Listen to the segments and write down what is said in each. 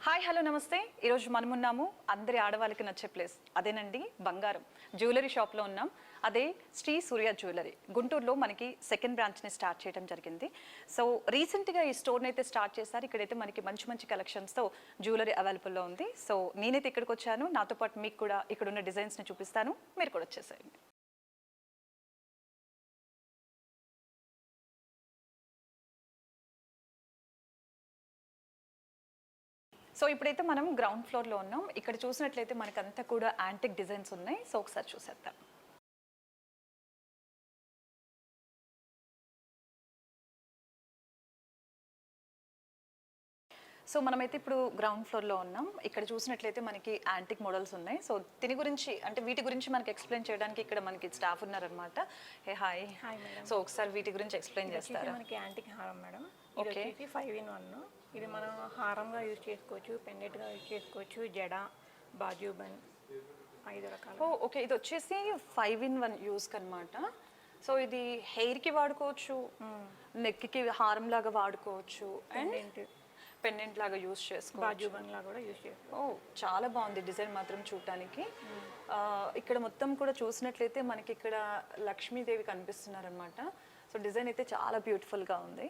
Hi hello నమస్తే. ఈరోజు మనమున్నాము అందరి ఆడవాళ్ళకి నచ్చే ప్లేస్, అదేనండి బంగారం జ్యువెలరీ షాప్లో ఉన్నాం. అదే శ్రీ సూర్య జ్యువెలరీ. గుంటూరులో మనకి సెకండ్ బ్రాంచ్ని స్టార్ట్ చేయడం జరిగింది. సో రీసెంట్గా ఈ స్టోర్ని అయితే స్టార్ట్ చేశారు. ఇక్కడైతే మనకి మంచి మంచి కలెక్షన్స్తో జ్యువెలరీ అవైలబుల్లో ఉంది. సో నేనైతే ఇక్కడికి వచ్చాను. నాతో పాటు మీకు కూడా ఇక్కడ ఉన్న డిజైన్స్ని చూపిస్తాను. మీరు కూడా వచ్చేసేయండి. సో ఇప్పుడైతే మనం గ్రౌండ్ ఫ్లోర్లో ఉన్నాం. ఇక్కడ చూసినట్లయితే మనకంతా కూడా యాంటిక్ డిజైన్స్ ఉన్నాయి. సో ఒకసారి చూసేద్దాం. సో మనమైతే ఇప్పుడు గ్రౌండ్ ఫ్లోర్లో ఉన్నాం. ఇక్కడ చూసినట్లయితే మనకి యాంటిక్ మోడల్స్ ఉన్నాయి. సో దీని గురించి అంటే వీటి గురించి మనకి ఎక్స్ప్లెయిన్ చేయడానికి ఇక్కడ మనకి స్టాఫ్ ఉన్నారనమాట. Hey hi. Hi madam. So ఒకసారి వీటి గురించి ఎక్స్ప్లెయిన్ చేస్తారా? మనకి యాంటిక్ హారం మేడం. ఓకే. 5-in-1. ఇది మనం హారంగా యూజ్ చేసుకోవచ్చు, పెండెంట్గా యూజ్ చేసుకోవచ్చు, జడ, బాజుబన్, 5 రకాలు. ఓకే. ఇది వచ్చేసి 5-in-1 యూస్కి అనమాట. సో ఇది హెయిర్కి వాడుకోవచ్చు, నెక్కి హారం లాగా వాడుకోవచ్చు, అండ్ పెండెంట్ లాగా యూస్ చేసుకోవచ్చు, బాజుబన్ లాగా కూడా యూజ్ చేసుకోవచ్చు. చాలా బాగుంది డిజైన్ మాత్రం చూడటానికి. ఇక్కడ మొత్తం కూడా చూసినట్లయితే మనకి ఇక్కడ లక్ష్మీదేవి కనిపిస్తున్నారనమాట. సో డిజైన్ అయితే చాలా బ్యూటిఫుల్గా ఉంది.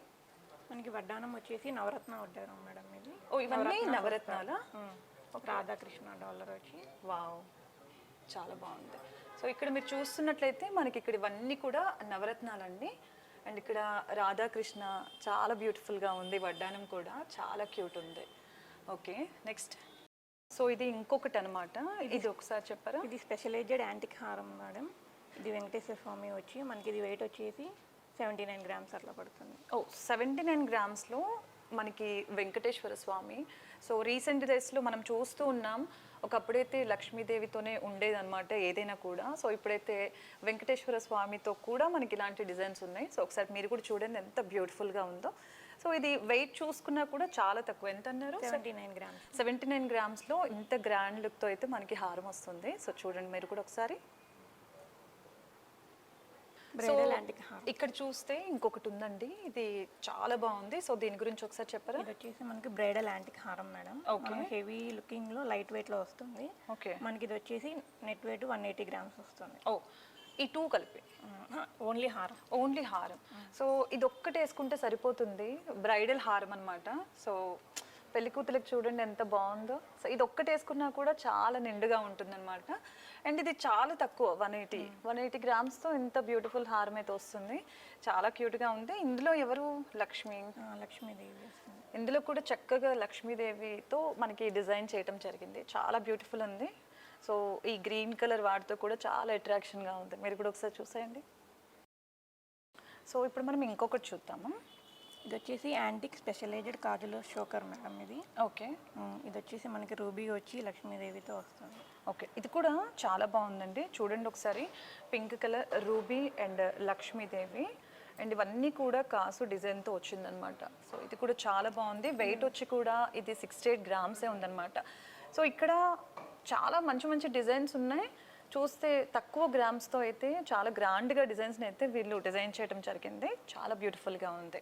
మనకి వడ్డానం వచ్చేసి నవరత్న వడ్డానం మేడం ఇది. ఇవన్నీ నవరత్నాల. ఒక రాధాకృష్ణ డాలర్ వచ్చి. వావ్, చాలా బాగుంది. సో ఇక్కడ మీరు చూస్తున్నట్లయితే మనకి ఇక్కడ ఇవన్నీ కూడా నవరత్నాలండి. అండ్ ఇక్కడ రాధాకృష్ణ చాలా బ్యూటిఫుల్గా ఉంది. వడ్డానం కూడా చాలా క్యూట్ ఉంది. Okay, next. సో ఇది ఇంకొకటి అనమాట. ఇది ఒకసారి చెప్పారా? ఇది స్పెషలైజ్డ్ యాంటిక్ హారం మేడం. ఇది వెంకటేశ్వర స్వామి వచ్చి మనకి ఇది వెయిట్ వచ్చేసి 79 గ్రామ్స్ అట్లా పడుతుంది. 79 గ్రామ్స్లో మనకి వెంకటేశ్వర స్వామి. సో రీసెంట్ డేస్లో మనం చూస్తూ ఉన్నాం, ఒకప్పుడైతే లక్ష్మీదేవితోనే ఉండేదన్నమాట ఏదైనా కూడా. సో ఇప్పుడైతే వెంకటేశ్వర స్వామితో కూడా మనకి ఇలాంటి డిజైన్స్ ఉన్నాయి. సో ఒకసారి మీరు కూడా చూడండి ఎంత బ్యూటిఫుల్గా ఉందో. సో ఇది వెయిట్ చూసుకున్నా కూడా చాలా తక్కువ. ఎంత అన్నారు? 79 గ్రామ్స్. 79 గ్రామ్స్లో ఇంత గ్రాండ్ లుక్తో అయితే మనకి హారం వస్తుంది. సో చూడండి మీరు కూడా ఒకసారి. ఇక్కడ చూస్తే ఇంకొకటి ఉందండి, ఇది చాలా బాగుంది. సో దీని గురించి ఒకసారి చెప్పరా? ఇది వచ్చేసి మనకి బ్రైడల్ యాంటిక్ హారం మేడం. హెవీ లుకింగ్ లో లైట్ వెయిట్ లో వస్తుంది. ఓకే. మనకి ఇది వచ్చేసి నెట్ వెయిట్ 180 గ్రామ్స్ వస్తుంది. ఈ 2 కలిపి ఓన్లీ హారం. ఓన్లీ హారం. సో ఇది ఒక్కటి వేసుకుంటే సరిపోతుంది. బ్రైడల్ హారం అనమాట. సో పెళ్లి కూతురికి చూడండి ఎంత బాగుందో. సో ఇది ఒక్కటి వేసుకున్నా కూడా చాలా నిండుగా ఉంటుంది అనమాట. అండ్ ఇది చాలా తక్కువ, 180 గ్రామ్స్తో ఇంత బ్యూటిఫుల్ హారం అయితే వస్తుంది. చాలా క్యూట్గా ఉంది. ఇందులో ఎవరు? లక్ష్మీదేవి. ఇందులో కూడా చక్కగా లక్ష్మీదేవితో మనకి డిజైన్ చేయడం జరిగింది. చాలా బ్యూటిఫుల్ ఉంది. సో ఈ గ్రీన్ కలర్ వాటితో కూడా చాలా అట్రాక్షన్గా ఉంది. మీరు కూడా ఒకసారి చూసేయండి. సో ఇప్పుడు మనం ఇంకొకటి చూద్దాము. ఇది వచ్చేసి యాంటిక్ స్పెషలైజ్డ్ కాజుల షోకర్ మేడం ఇది. ఓకే. ఇది వచ్చేసి మనకి రూబీ వచ్చి లక్ష్మీదేవితో వస్తుంది. ఓకే, ఇది కూడా చాలా బాగుందండి. చూడండి ఒకసారి, pink colour ruby and Lakshmidevi, and ఇవన్నీ కూడా కాసు డిజైన్తో వచ్చిందనమాట. సో ఇది కూడా చాలా బాగుంది. వెయిట్ వచ్చి కూడా ఇది 68 గ్రామ్సే ఉందన్నమాట. సో ఇక్కడ చాలా మంచి మంచి డిజైన్స్ ఉన్నాయి. చూస్తే తక్కువ గ్రామ్స్తో అయితే చాలా గ్రాండ్గా డిజైన్స్ని అయితే వీళ్ళు డిజైన్ చేయడం జరిగింది. చాలా బ్యూటిఫుల్గా ఉంది.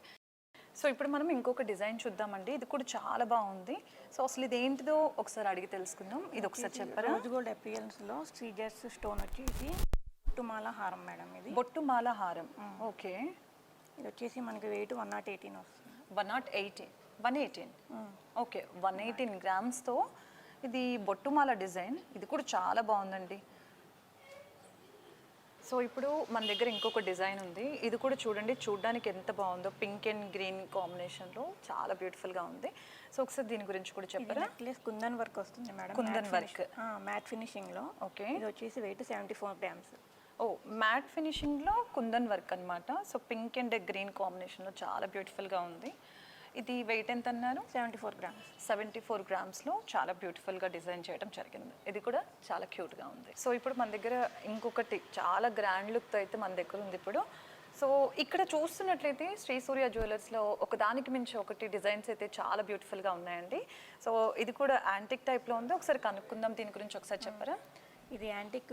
సో ఇప్పుడు మనం ఇంకొక డిజైన్ చూద్దామండి. ఇది కూడా చాలా బాగుంది. సో అసలు ఇది ఏంటిదో ఒకసారి అడిగి తెలుసుకుందాం. ఇది ఒకసారి చెప్పారా? రోజ్ గోల్డ్ అపియరెన్స్లో సీజర్స్ స్టోన్ వచ్చేసి బొట్టుమాల హారం మేడం ఇది. బొట్టుమాల హారం. ఓకే. ఇది వచ్చేసి మనకి వెయిట్ 118 వస్తుంది. 118. ఓకే, 118 గ్రామ్స్తో ఇది బొట్టుమాల డిజైన్. ఇది కూడా చాలా బాగుందండి. సో ఇప్పుడు మన దగ్గర ఇంకొక డిజైన్ ఉంది. ఇది కూడా చూడండి, చూడడానికి ఎంత బాగుందో. పింక్ అండ్ గ్రీన్ కాంబినేషన్లో చాలా బ్యూటిఫుల్గా ఉంది. సో ఒకసారి దీని గురించి కూడా చెప్పారా? నెక్లెస్ కుందన్ వర్క్ వస్తుంది మేడం. కుందన్ వర్క్, మ్యాట్ ఫినిషింగ్లో. ఓకే. ఇది వచ్చేసి వెయిట్ 74 గ్రామ్స్. మ్యాట్ ఫినిషింగ్లో కుందన్ వర్క్ అనమాట. సో పింక్ అండ్ గ్రీన్ కాంబినేషన్లో చాలా బ్యూటిఫుల్గా ఉంది. ఇది వెయిట్ ఎంత అన్నారు? 74 గ్రామ్స్. 74 గ్రామ్స్లో చాలా బ్యూటిఫుల్గా డిజైన్ చేయడం జరిగింది. ఇది కూడా చాలా క్యూట్గా ఉంది. సో ఇప్పుడు మన దగ్గర ఇంకొకటి చాలా గ్రాండ్ లుక్తో అయితే మన దగ్గర ఉంది ఇప్పుడు. సో ఇక్కడ చూస్తున్నట్లయితే శ్రీ సూర్య జ్యువెలర్స్లో ఒకదానికి మించి ఒకటి డిజైన్స్ అయితే చాలా బ్యూటిఫుల్గా ఉన్నాయండి. సో ఇది కూడా యాంటిక్ టైప్లో ఉంది. ఒకసారి కనుక్కుందాం దీని గురించి. ఒకసారి చెప్పారా? ఇది యాంటిక్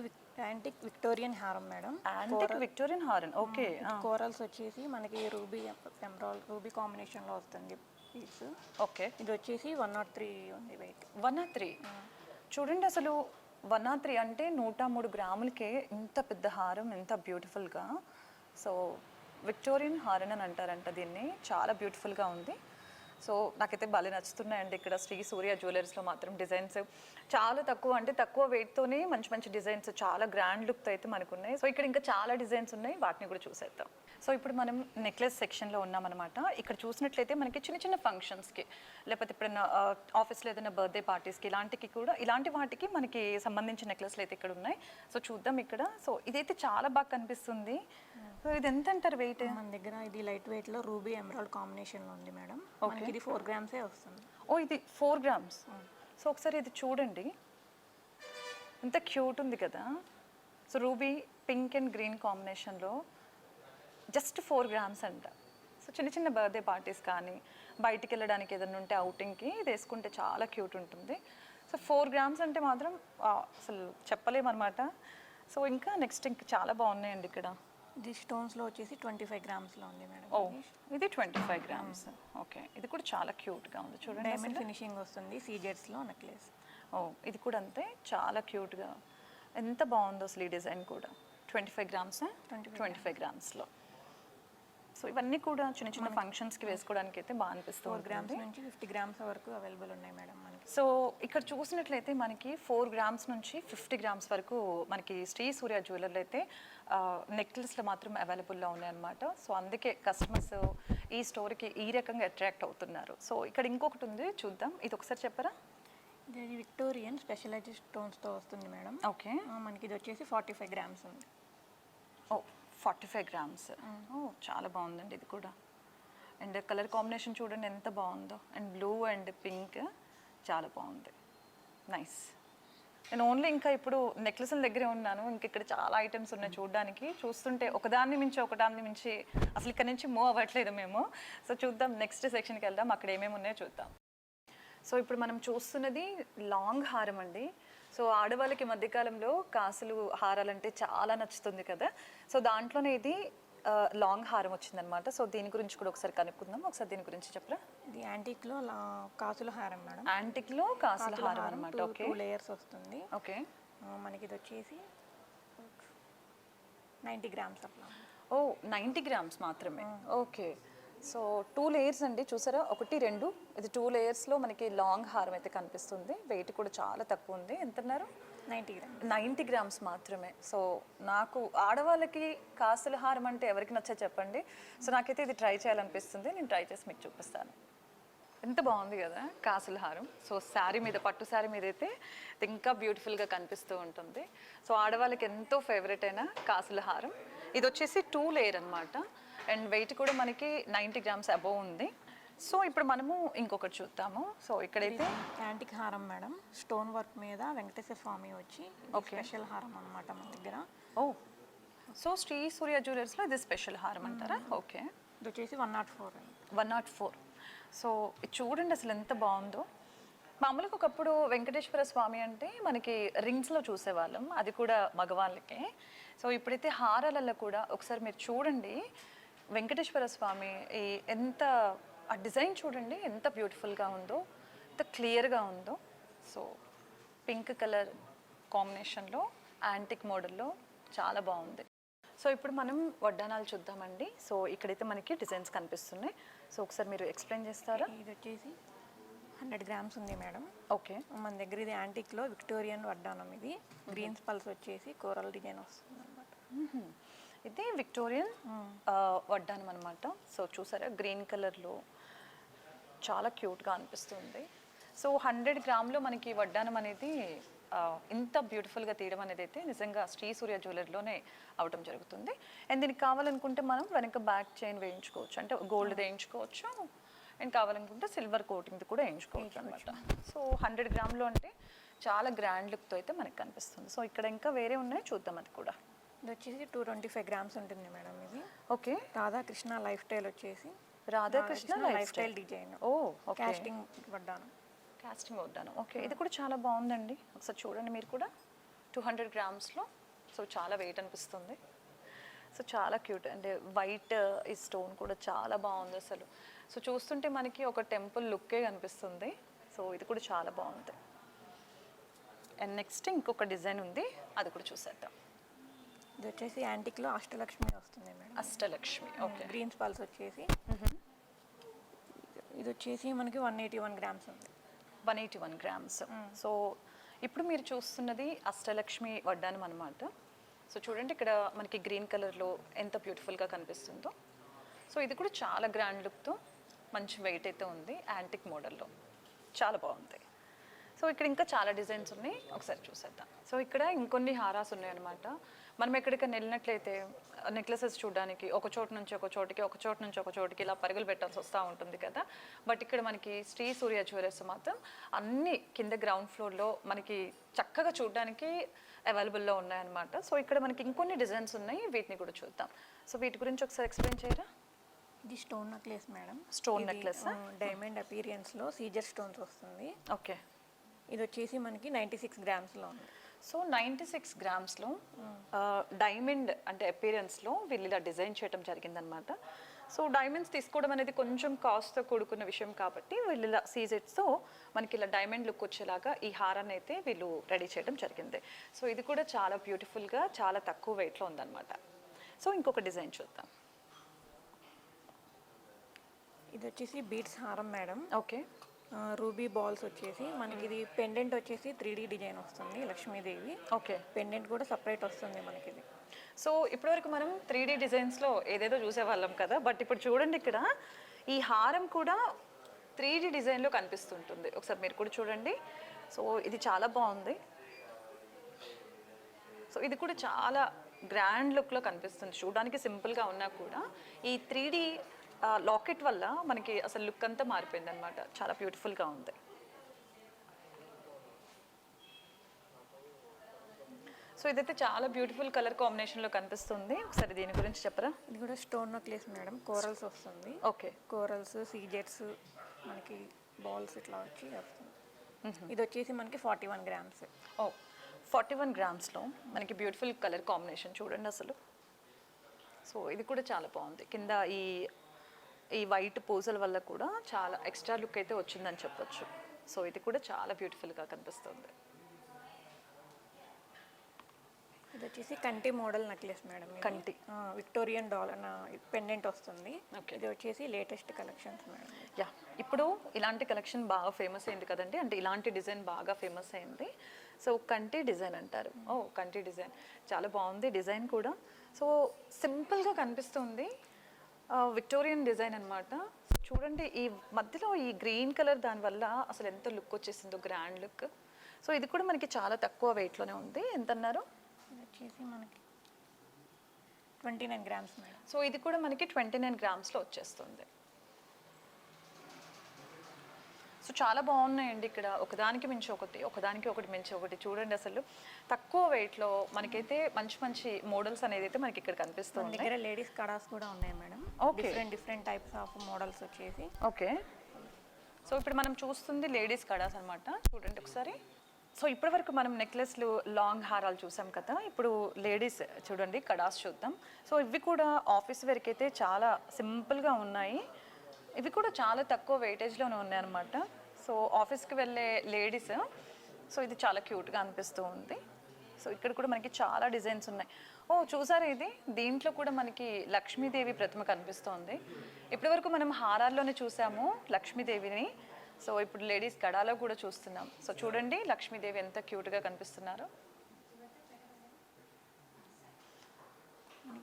విక్టోరియన్ హారం మేడం. యాంటిక్ విక్టోరియన్ హారం. ఓకే. కోరల్స్ వచ్చేసి మనకి రూబీ ఎమరాల్డ్ రూబీ కాంబినేషన్లో వస్తుంది. పీస్. ఓకే, ఇది వచ్చేసి 103 ఉంది వెయిట్. 103. చూడండి అసలు 103 అంటే 103 గ్రాములకే ఇంత పెద్ద హారం, ఎంత బ్యూటిఫుల్గా. సో విక్టోరియన్ హారం అని అంటారంట దీన్ని. చాలా బ్యూటిఫుల్గా ఉంది. సో నాకైతే భలే నచ్చుతున్నాయండి ఇక్కడ శ్రీ సూర్య జ్యువెలర్స్లో మాత్రం డిజైన్స్ చాలా తక్కువ, అంటే తక్కువ వెయిట్తోనే మంచి మంచి డిజైన్స్, చాలా గ్రాండ్ లుక్తో అయితే మనకు ఉన్నాయి. సో ఇక్కడ ఇంకా చాలా డిజైన్స్ ఉన్నాయి, వాటిని కూడా చూసేద్దాం. సో ఇప్పుడు మనం నెక్లెస్ సెక్షన్లో ఉన్నామన్నమాట. ఇక్కడ చూసినట్లయితే మనకి చిన్న చిన్న ఫంక్షన్స్కి, లేకపోతే ఎప్పుడైనా ఆఫీస్లో ఏదైనా బర్త్డే పార్టీస్కి, ఇలాంటి వాటికి మనకి సంబంధించిన నెక్లెస్లు అయితే ఇక్కడ ఉన్నాయి. సో చూద్దాం ఇక్కడ. సో ఇదైతే చాలా బాగా కనిపిస్తుంది. సో ఇది ఎంత అంటారు వెయిట్? మన దగ్గర ఇది లైట్ వెయిట్లో రూబీ ఎమరాల్డ్ కాంబినేషన్లో ఉంది మేడం. మనకి ఇది 4 గ్రామ్సే వస్తుంది. ఓ ఇది 4 గ్రామ్స్. సో ఒకసారి ఇది చూడండి, ఎంత క్యూట్ ఉంది కదా. So ruby pink and green కాంబినేషన్లో జస్ట్ 4 గ్రామ్స్ అంట. సో చిన్న చిన్న బర్త్డే పార్టీస్ కానీ, బయటికి వెళ్ళడానికి ఏదైనా ఉంటే అవుటింగ్కి ఇది వేసుకుంటే చాలా క్యూట్ ఉంటుంది. సో 4 గ్రామ్స్ అంటే మాత్రం అసలు చెప్పలేమన్నమాట. సో ఇంకా నెక్స్ట్ ఇంకా చాలా బాగున్నాయండి ఇక్కడ. ఇది స్టోన్స్లో వచ్చేసి 25 గ్రామ్స్లో ఉంది మేడం. ఓ ఇది 25 గ్రామ్స్. ఓకే, ఇది కూడా చాలా క్యూట్గా ఉంది చూడండి. డైమండ్ ఫినిషింగ్ వస్తుంది, సీజెడ్స్లో నెక్లెస్. ఓ ఇది కూడా అంతే, చాలా క్యూట్గా, ఎంత బాగుందో అసలు ఈ డిజైన్ కూడా. 25 గ్రామ్స్, 25 గ్రామ్స్లో. సో ఇవన్నీ కూడా చిన్న చిన్న ఫంక్షన్స్కి వేసుకోవడానికి అయితే బాగా అనిపిస్తుంది. 4 గ్రామ్స్ నుంచి 50 గ్రామ్స్ వరకు అవైలబుల్ ఉన్నాయి మేడం మనకి. సో ఇక్కడ చూసినట్లయితే మనకి 4 గ్రామ్స్ నుంచి 50 గ్రామ్స్ వరకు మనకి శ్రీ సూర్య జ్యువెలర్లు అయితే నెక్లెస్లు మాత్రం అవైలబుల్లో ఉన్నాయన్నమాట. సో అందుకే కస్టమర్స్ ఈ స్టోర్కి ఈ రకంగా అట్రాక్ట్ అవుతున్నారు. సో ఇక్కడ ఇంకొకటి ఉంది, చూద్దాం. ఇది ఒకసారి చెప్పరా? ఇది విక్టోరియన్ స్పెషలైజ్డ్ స్టోన్స్తో వస్తుంది మేడం. ఓకే, మనకి ఇది వచ్చేసి 45 గ్రామ్స్ ఉంది. ఓ 45 గ్రామ్స్. ఓ చాలా బాగుందండి ఇది కూడా. అండ్ కలర్ కాంబినేషన్ చూడండి ఎంత బాగుందో. అండ్ బ్లూ అండ్ పింక్ చాలా బాగుంది, నైస్. నేను ఓన్లీ ఇంకా ఇప్పుడు నెక్లెస్ల దగ్గరే ఉన్నాను. ఇంక ఇక్కడ చాలా ఐటమ్స్ ఉన్నాయి చూడడానికి. చూస్తుంటే ఒకదాన్ని మించి అసలు ఇక్కడ నుంచి మూవ్ అవ్వట్లేదు మేము. సో చూద్దాం, నెక్స్ట్ సెక్షన్కి వెళ్దాం, అక్కడ ఏమేమి ఉన్నాయో చూద్దాం. సో ఇప్పుడు మనం చూస్తున్నది లాంగ్ హారం అండి. సో ఆడవాళ్ళకి మధ్యకాలంలో కాసులు హారాలంటే చాలా నచ్చుతుంది కదా. సో దాంట్లోనే ఇది లాంగ్ హారం వచ్చిందనమాట. సో దీని గురించి కూడా ఒకసారి కనుక్కుందాం. ఒకసారి దీని గురించి చెప్పరా? ఇది యాంటిక్లో కాసుల హారం మేడం. యాంటిక్లో కాసుల హారం అనమాట. ఓకే, 2 లేయర్స్ వస్తుంది. ఓకే, మనకి ఇది వచ్చేసి 90 గ్రామ్స్ అట్లా. ఓ 90 గ్రామ్స్ మాత్రమే. ఓకే, సో 2 లేయర్స్ అండి, చూసారా, 1 2. ఇది 2 లేయర్స్లో మనకి లాంగ్ హారం అయితే కనిపిస్తుంది. వెయిట్ కూడా చాలా తక్కువ ఉంది. ఎంత అన్నారు? 90 గ్రామ్స్. 90 గ్రామ్స్ మాత్రమే. సో నాకు ఆడవాళ్ళకి కాసుల హారం అంటే ఎవరికి నచ్చా చెప్పండి. సో నాకైతే ఇది ట్రై చేయాలనిపిస్తుంది. నేను ట్రై చేసి మీకు చూపిస్తాను. ఎంత బాగుంది కదా కాసుల హారం. సో శారీ మీద, పట్టు శారీ మీద అయితే ఇంకా బ్యూటిఫుల్గా కనిపిస్తూ ఉంటుంది. సో ఆడవాళ్ళకి ఎంతో ఫేవరెట్ అయిన కాసుల హారం. ఇది వచ్చేసి 2 లేయర్ అనమాట. అండ్ వెయిట్ కూడా మనకి 90 గ్రామ్స్ అబోవ్ ఉంది. సో ఇప్పుడు మనము ఇంకొకటి చూద్దాము. సో ఇక్కడైతే యాంటిక్ హారం మేడం, స్టోన్ వర్క్ మీద వెంకటేశ్వర స్వామి వచ్చి స్పెషల్ హారం అనమాట మన దగ్గర. ఓ సో శ్రీ సూర్య జ్యువెలర్స్లో ఇది స్పెషల్ హారం అంటారా? ఓకే, ఇది వచ్చేసి 104. 104. సో ఇది చూడండి అసలు ఎంత బాగుందో. మామూలుగా ఒకప్పుడు వెంకటేశ్వర స్వామి అంటే మనకి రింగ్స్లో చూసేవాళ్ళం, అది కూడా మగవాళ్ళకే. సో ఇప్పుడైతే హారాలలో కూడా ఒకసారి మీరు చూడండి, వెంకటేశ్వర స్వామి ఎంత ఆ డిజైన్ చూడండి ఎంత బ్యూటిఫుల్గా ఉందో, ఎంత క్లియర్గా ఉందో. సో పింక్ కలర్ కాంబినేషన్లో యాంటిక్ మోడల్లో చాలా బాగుంది. సో ఇప్పుడు మనం వడ్డానాలు చూద్దామండి. సో ఇక్కడైతే మనకి డిజైన్స్ కనిపిస్తున్నాయి. సో ఒకసారి మీరు ఎక్స్ప్లెయిన్ చేస్తారా? ఇది వచ్చేసి 100 గ్రామ్స్ ఉంది మేడం. ఓకే, మన దగ్గర ఇది యాంటిక్లో విక్టోరియన్ వడ్డానం. ఇది గ్రీన్ పల్స్ వచ్చేసి కోరల్ డిజైన్ వస్తుంది అనమాట. ఇది విక్టోరియన్ వడ్డానం అనమాట. సో చూసారా గ్రీన్ కలర్లో చాలా క్యూట్గా అనిపిస్తుంది. సో 100 గ్రామ్లో మనకి వడ్డానం అనేది ఇంత బ్యూటిఫుల్గా తీయడం అనేది అయితే నిజంగా శ్రీ సూర్య జ్యువెలర్లోనే అవటం జరుగుతుంది. అండ్ దీనికి కావాలనుకుంటే మనం వెనక బ్యాక్ చైన్ వేయించుకోవచ్చు, అంటే గోల్డ్ వేయించుకోవచ్చు. అండ్ కావాలనుకుంటే సిల్వర్ కోటింగ్ది కూడా వేయించుకోవచ్చు అనమాట. సో 100 గ్రామ్లో అంటే చాలా గ్రాండ్ లుక్తో అయితే మనకి కనిపిస్తుంది. సో ఇక్కడ ఇంకా వేరే ఉన్నాయి, చూద్దాం అది కూడా. ఇది వచ్చేసి 225 గ్రామ్స్ ఉంటుంది మేడం. ఇది ఓకే, రాధాకృష్ణ లైఫ్ స్టైల్ వచ్చేసి రాధాకృష్ణ లైఫ్ స్టైల్ డిజైన్. ఓ కాస్టింగ్ వడ్డానం. కాస్టింగ్ వడ్డానం. ఓకే, ఇది కూడా చాలా బాగుందండి. ఒకసారి చూడండి మీరు కూడా. 200 గ్రామ్స్లో. సో చాలా వెయిట్ అనిపిస్తుంది. సో చాలా క్యూట్. అంటే వైట్ ఈ స్టోన్ కూడా చాలా బాగుంది అసలు. సో చూస్తుంటే మనకి ఒక టెంపుల్ లుక్కే కనిపిస్తుంది. సో ఇది కూడా చాలా బాగుంది. అండ్ నెక్స్ట్ ఇంకొక డిజైన్ ఉంది, అది కూడా చూసేద్దాం. ఇది వచ్చేసి యాంటిక్లో అష్టలక్ష్మి వస్తుంది madam. Ashtalakshmi, okay. Greens pulse వచ్చేసి ఇది వచ్చేసి మనకి 181 గ్రామ్స్ ఉంది. 181 గ్రామ్స్. సో ఇప్పుడు మీరు చూస్తున్నది అష్టలక్ష్మి వడ్డానం అనమాట. సో చూడండి ఇక్కడ మనకి గ్రీన్ కలర్లో ఎంత బ్యూటిఫుల్గా కనిపిస్తుందో. సో ఇది కూడా చాలా గ్రాండ్ లుక్తో మంచి వెయిట్ అయితే ఉంది, యాంటిక్ మోడల్లో చాలా బాగుంది. సో ఇక్కడ ఇంకా చాలా డిజైన్స్ ఉన్నాయి, ఒకసారి చూసేద్దాం. సో ఇక్కడ ఇంకొన్ని హారాస్ ఉన్నాయన్నమాట. మనం ఎక్కడికైనా వెళ్ళినట్లయితే నెక్లెసెస్ చూడడానికి ఒక చోటు నుంచి ఒక చోటికి, ఒక చోటు నుంచి ఒక చోటికి ఇలా పరుగులు పెట్టాల్సి వస్తూ ఉంటుంది కదా. బట్ ఇక్కడ మనకి శ్రీ సూర్య జ్యువెలర్స్ మాత్రం అన్ని కింద గ్రౌండ్ ఫ్లోర్లో మనకి చక్కగా చూడడానికి అవైలబుల్లో ఉన్నాయన్నమాట. సో ఇక్కడ మనకి ఇంకొన్ని డిజైన్స్ ఉన్నాయి, వీటిని కూడా చూద్దాం. సో వీటి గురించి ఒకసారి ఎక్స్ప్లెయిన్ చేయరా? ఇది stone necklace madam. Stone necklace, diamond అపీరియన్స్లో సీజర్ స్టోన్స్ వస్తుంది. ఓకే. ఇది వచ్చేసి మనకి 96 గ్రామ్స్లో ఉంది. సో 96 గ్రామ్స్లో డైమండ్ అంటే అపీరెన్స్లో వీళ్ళు ఇలా డిజైన్ చేయడం జరిగిందనమాట. సో డైమండ్స్ తీసుకోవడం అనేది కొంచెం కాస్ట్తో కూడుకున్న విషయం కాబట్టి వీళ్ళు ఇలా సీజెట్స్తో మనకి ఇలా డైమండ్ లుక్ వచ్చేలాగా ఈ హారాన్ని అయితే వీళ్ళు రెడీ చేయడం జరిగింది. సో ఇది కూడా చాలా బ్యూటిఫుల్గా చాలా తక్కువ వెయిట్లో ఉందన్నమాట. సో ఇంకొక డిజైన్ చూద్దాం. ఇది వచ్చేసి బీడ్స్ హారం మేడం. ఓకే. రూబీ బాల్స్ వచ్చేసి మనకి ఇది పెండెంట్ వచ్చేసి 3D డిజైన్ వస్తుంది, లక్ష్మీదేవి. ఓకే. పెండెంట్ కూడా సపరేట్ వస్తుంది మనకి ఇది. సో ఇప్పటివరకు మనం 3D డిజైన్స్లో ఏదేదో చూసేవాళ్ళం కదా, బట్ ఇప్పుడు చూడండి ఇక్కడ ఈ హారం కూడా 3D డిజైన్లో కనిపిస్తుంటుంది. ఒకసారి మీరు కూడా చూడండి. సో ఇది చాలా బాగుంది. సో ఇది కూడా చాలా గ్రాండ్ లుక్లో కనిపిస్తుంది. చూడడానికి సింపుల్గా ఉన్నా కూడా ఈ 3D లాకెట్ వల్ల మనకి అసలు లుక్ అంతా మారిపోయింది అనమాట. చాలా బ్యూటిఫుల్గా ఉంది. సో ఇదైతే చాలా బ్యూటిఫుల్ కలర్ కాంబినేషన్లో కనిపిస్తుంది. ఒకసారి దీని గురించి చెప్పరా? ఇది కూడా స్టోన్ నెక్లెస్ మేడం, కోరల్స్ వస్తుంది. ఓకే. కోరల్స్, సీజెట్స్, మనకి బాల్స్ ఇట్లా వచ్చి వస్తుంది. ఇది వచ్చేసి మనకి 41 గ్రామ్స్. ఓ 41 గ్రామ్స్లో మనకి బ్యూటిఫుల్ కలర్ కాంబినేషన్ చూడండి అసలు. సో ఇది కూడా చాలా బాగుంది. కింద ఈ వైట్ పూసల వల్ల కూడా చాలా ఎక్స్ట్రా లుక్ అయితే వచ్చిందని చెప్పొచ్చు. సో ఇది కూడా చాలా బ్యూటిఫుల్గా కనిపిస్తుంది. ఇది వచ్చేసి కంటి మోడల్ నెక్లెస్ మేడం. కంటి విక్టోరియన్ డాలర్ పెండెంట్ వస్తుంది. ఓకే. ఇది వచ్చేసి లేటెస్ట్ కలెక్షన్స్ మేడం. యా, ఇప్పుడు ఇలాంటి కలెక్షన్ బాగా ఫేమస్ అయింది కదండి, అంటే ఇలాంటి డిజైన్ బాగా ఫేమస్ అయింది. సో కంటి డిజైన్ అంటారు. ఓ కంటి డిజైన్ చాలా బాగుంది, డిజైన్ కూడా. సో సింపుల్గా కనిపిస్తుంది, విక్టోరియన్ డిజైన్ అనమాట. చూడండి ఈ మధ్యలో ఈ గ్రీన్ కలర్ దానివల్ల అసలు ఎంత లుక్ వచ్చేసిందో, గ్రాండ్ లుక్. సో ఇది కూడా మనకి చాలా తక్కువ వెయిట్లోనే ఉంది. ఎంత అన్నారు? ఇది వచ్చేసి మనకి 29 గ్రామ్స్ మేడం. సో ఇది కూడా మనకి 29 గ్రామ్స్లో వచ్చేస్తుంది. సో చాలా బాగున్నాయండి ఇక్కడ, ఒకదానికి మించి ఒకటి, ఒకదానికి ఒకటి మించి ఒకటి. చూడండి అసలు తక్కువ వెయిట్లో మనకైతే మంచి మంచి మోడల్స్ అనేది అయితే మనకి ఇక్కడ కనిపిస్తుంది. దగ్గర లేడీస్ కడాస్ కూడా ఉన్నాయి madam. Okay. Different types of models వచ్చేసి. ఓకే. సో ఇప్పుడు మనం చూస్తుంది లేడీస్ కడాస్ అనమాట. చూడండి ఒకసారి. సో ఇప్పటి వరకు మనం నెక్లెస్లు, లాంగ్ హారాలు చూసాం కదా, ఇప్పుడు లేడీస్ చూడండి కడాస్ చూద్దాం. సో ఇవి కూడా ఆఫీస్ వరకు అయితే చాలా సింపుల్గా ఉన్నాయి. ఇవి కూడా చాలా తక్కువ వెయిటేజ్లోనే ఉన్నాయన్నమాట. సో ఆఫీస్కి వెళ్ళే లేడీస్, సో ఇది చాలా క్యూట్గా అనిపిస్తూ ఉంది. సో ఇక్కడ కూడా మనకి చాలా డిజైన్స్ ఉన్నాయి. ఓ చూసారా, ఇది దీంట్లో కూడా మనకి లక్ష్మీదేవి ప్రతిమ కనిపిస్తోంది. ఇప్పటి వరకు మనం హారాల్లోనే చూసాము లక్ష్మీదేవిని. సో ఇప్పుడు లేడీస్ కడాలో కూడా చూస్తున్నాం. సో చూడండి లక్ష్మీదేవి ఎంత క్యూట్గా కనిపిస్తున్నారు.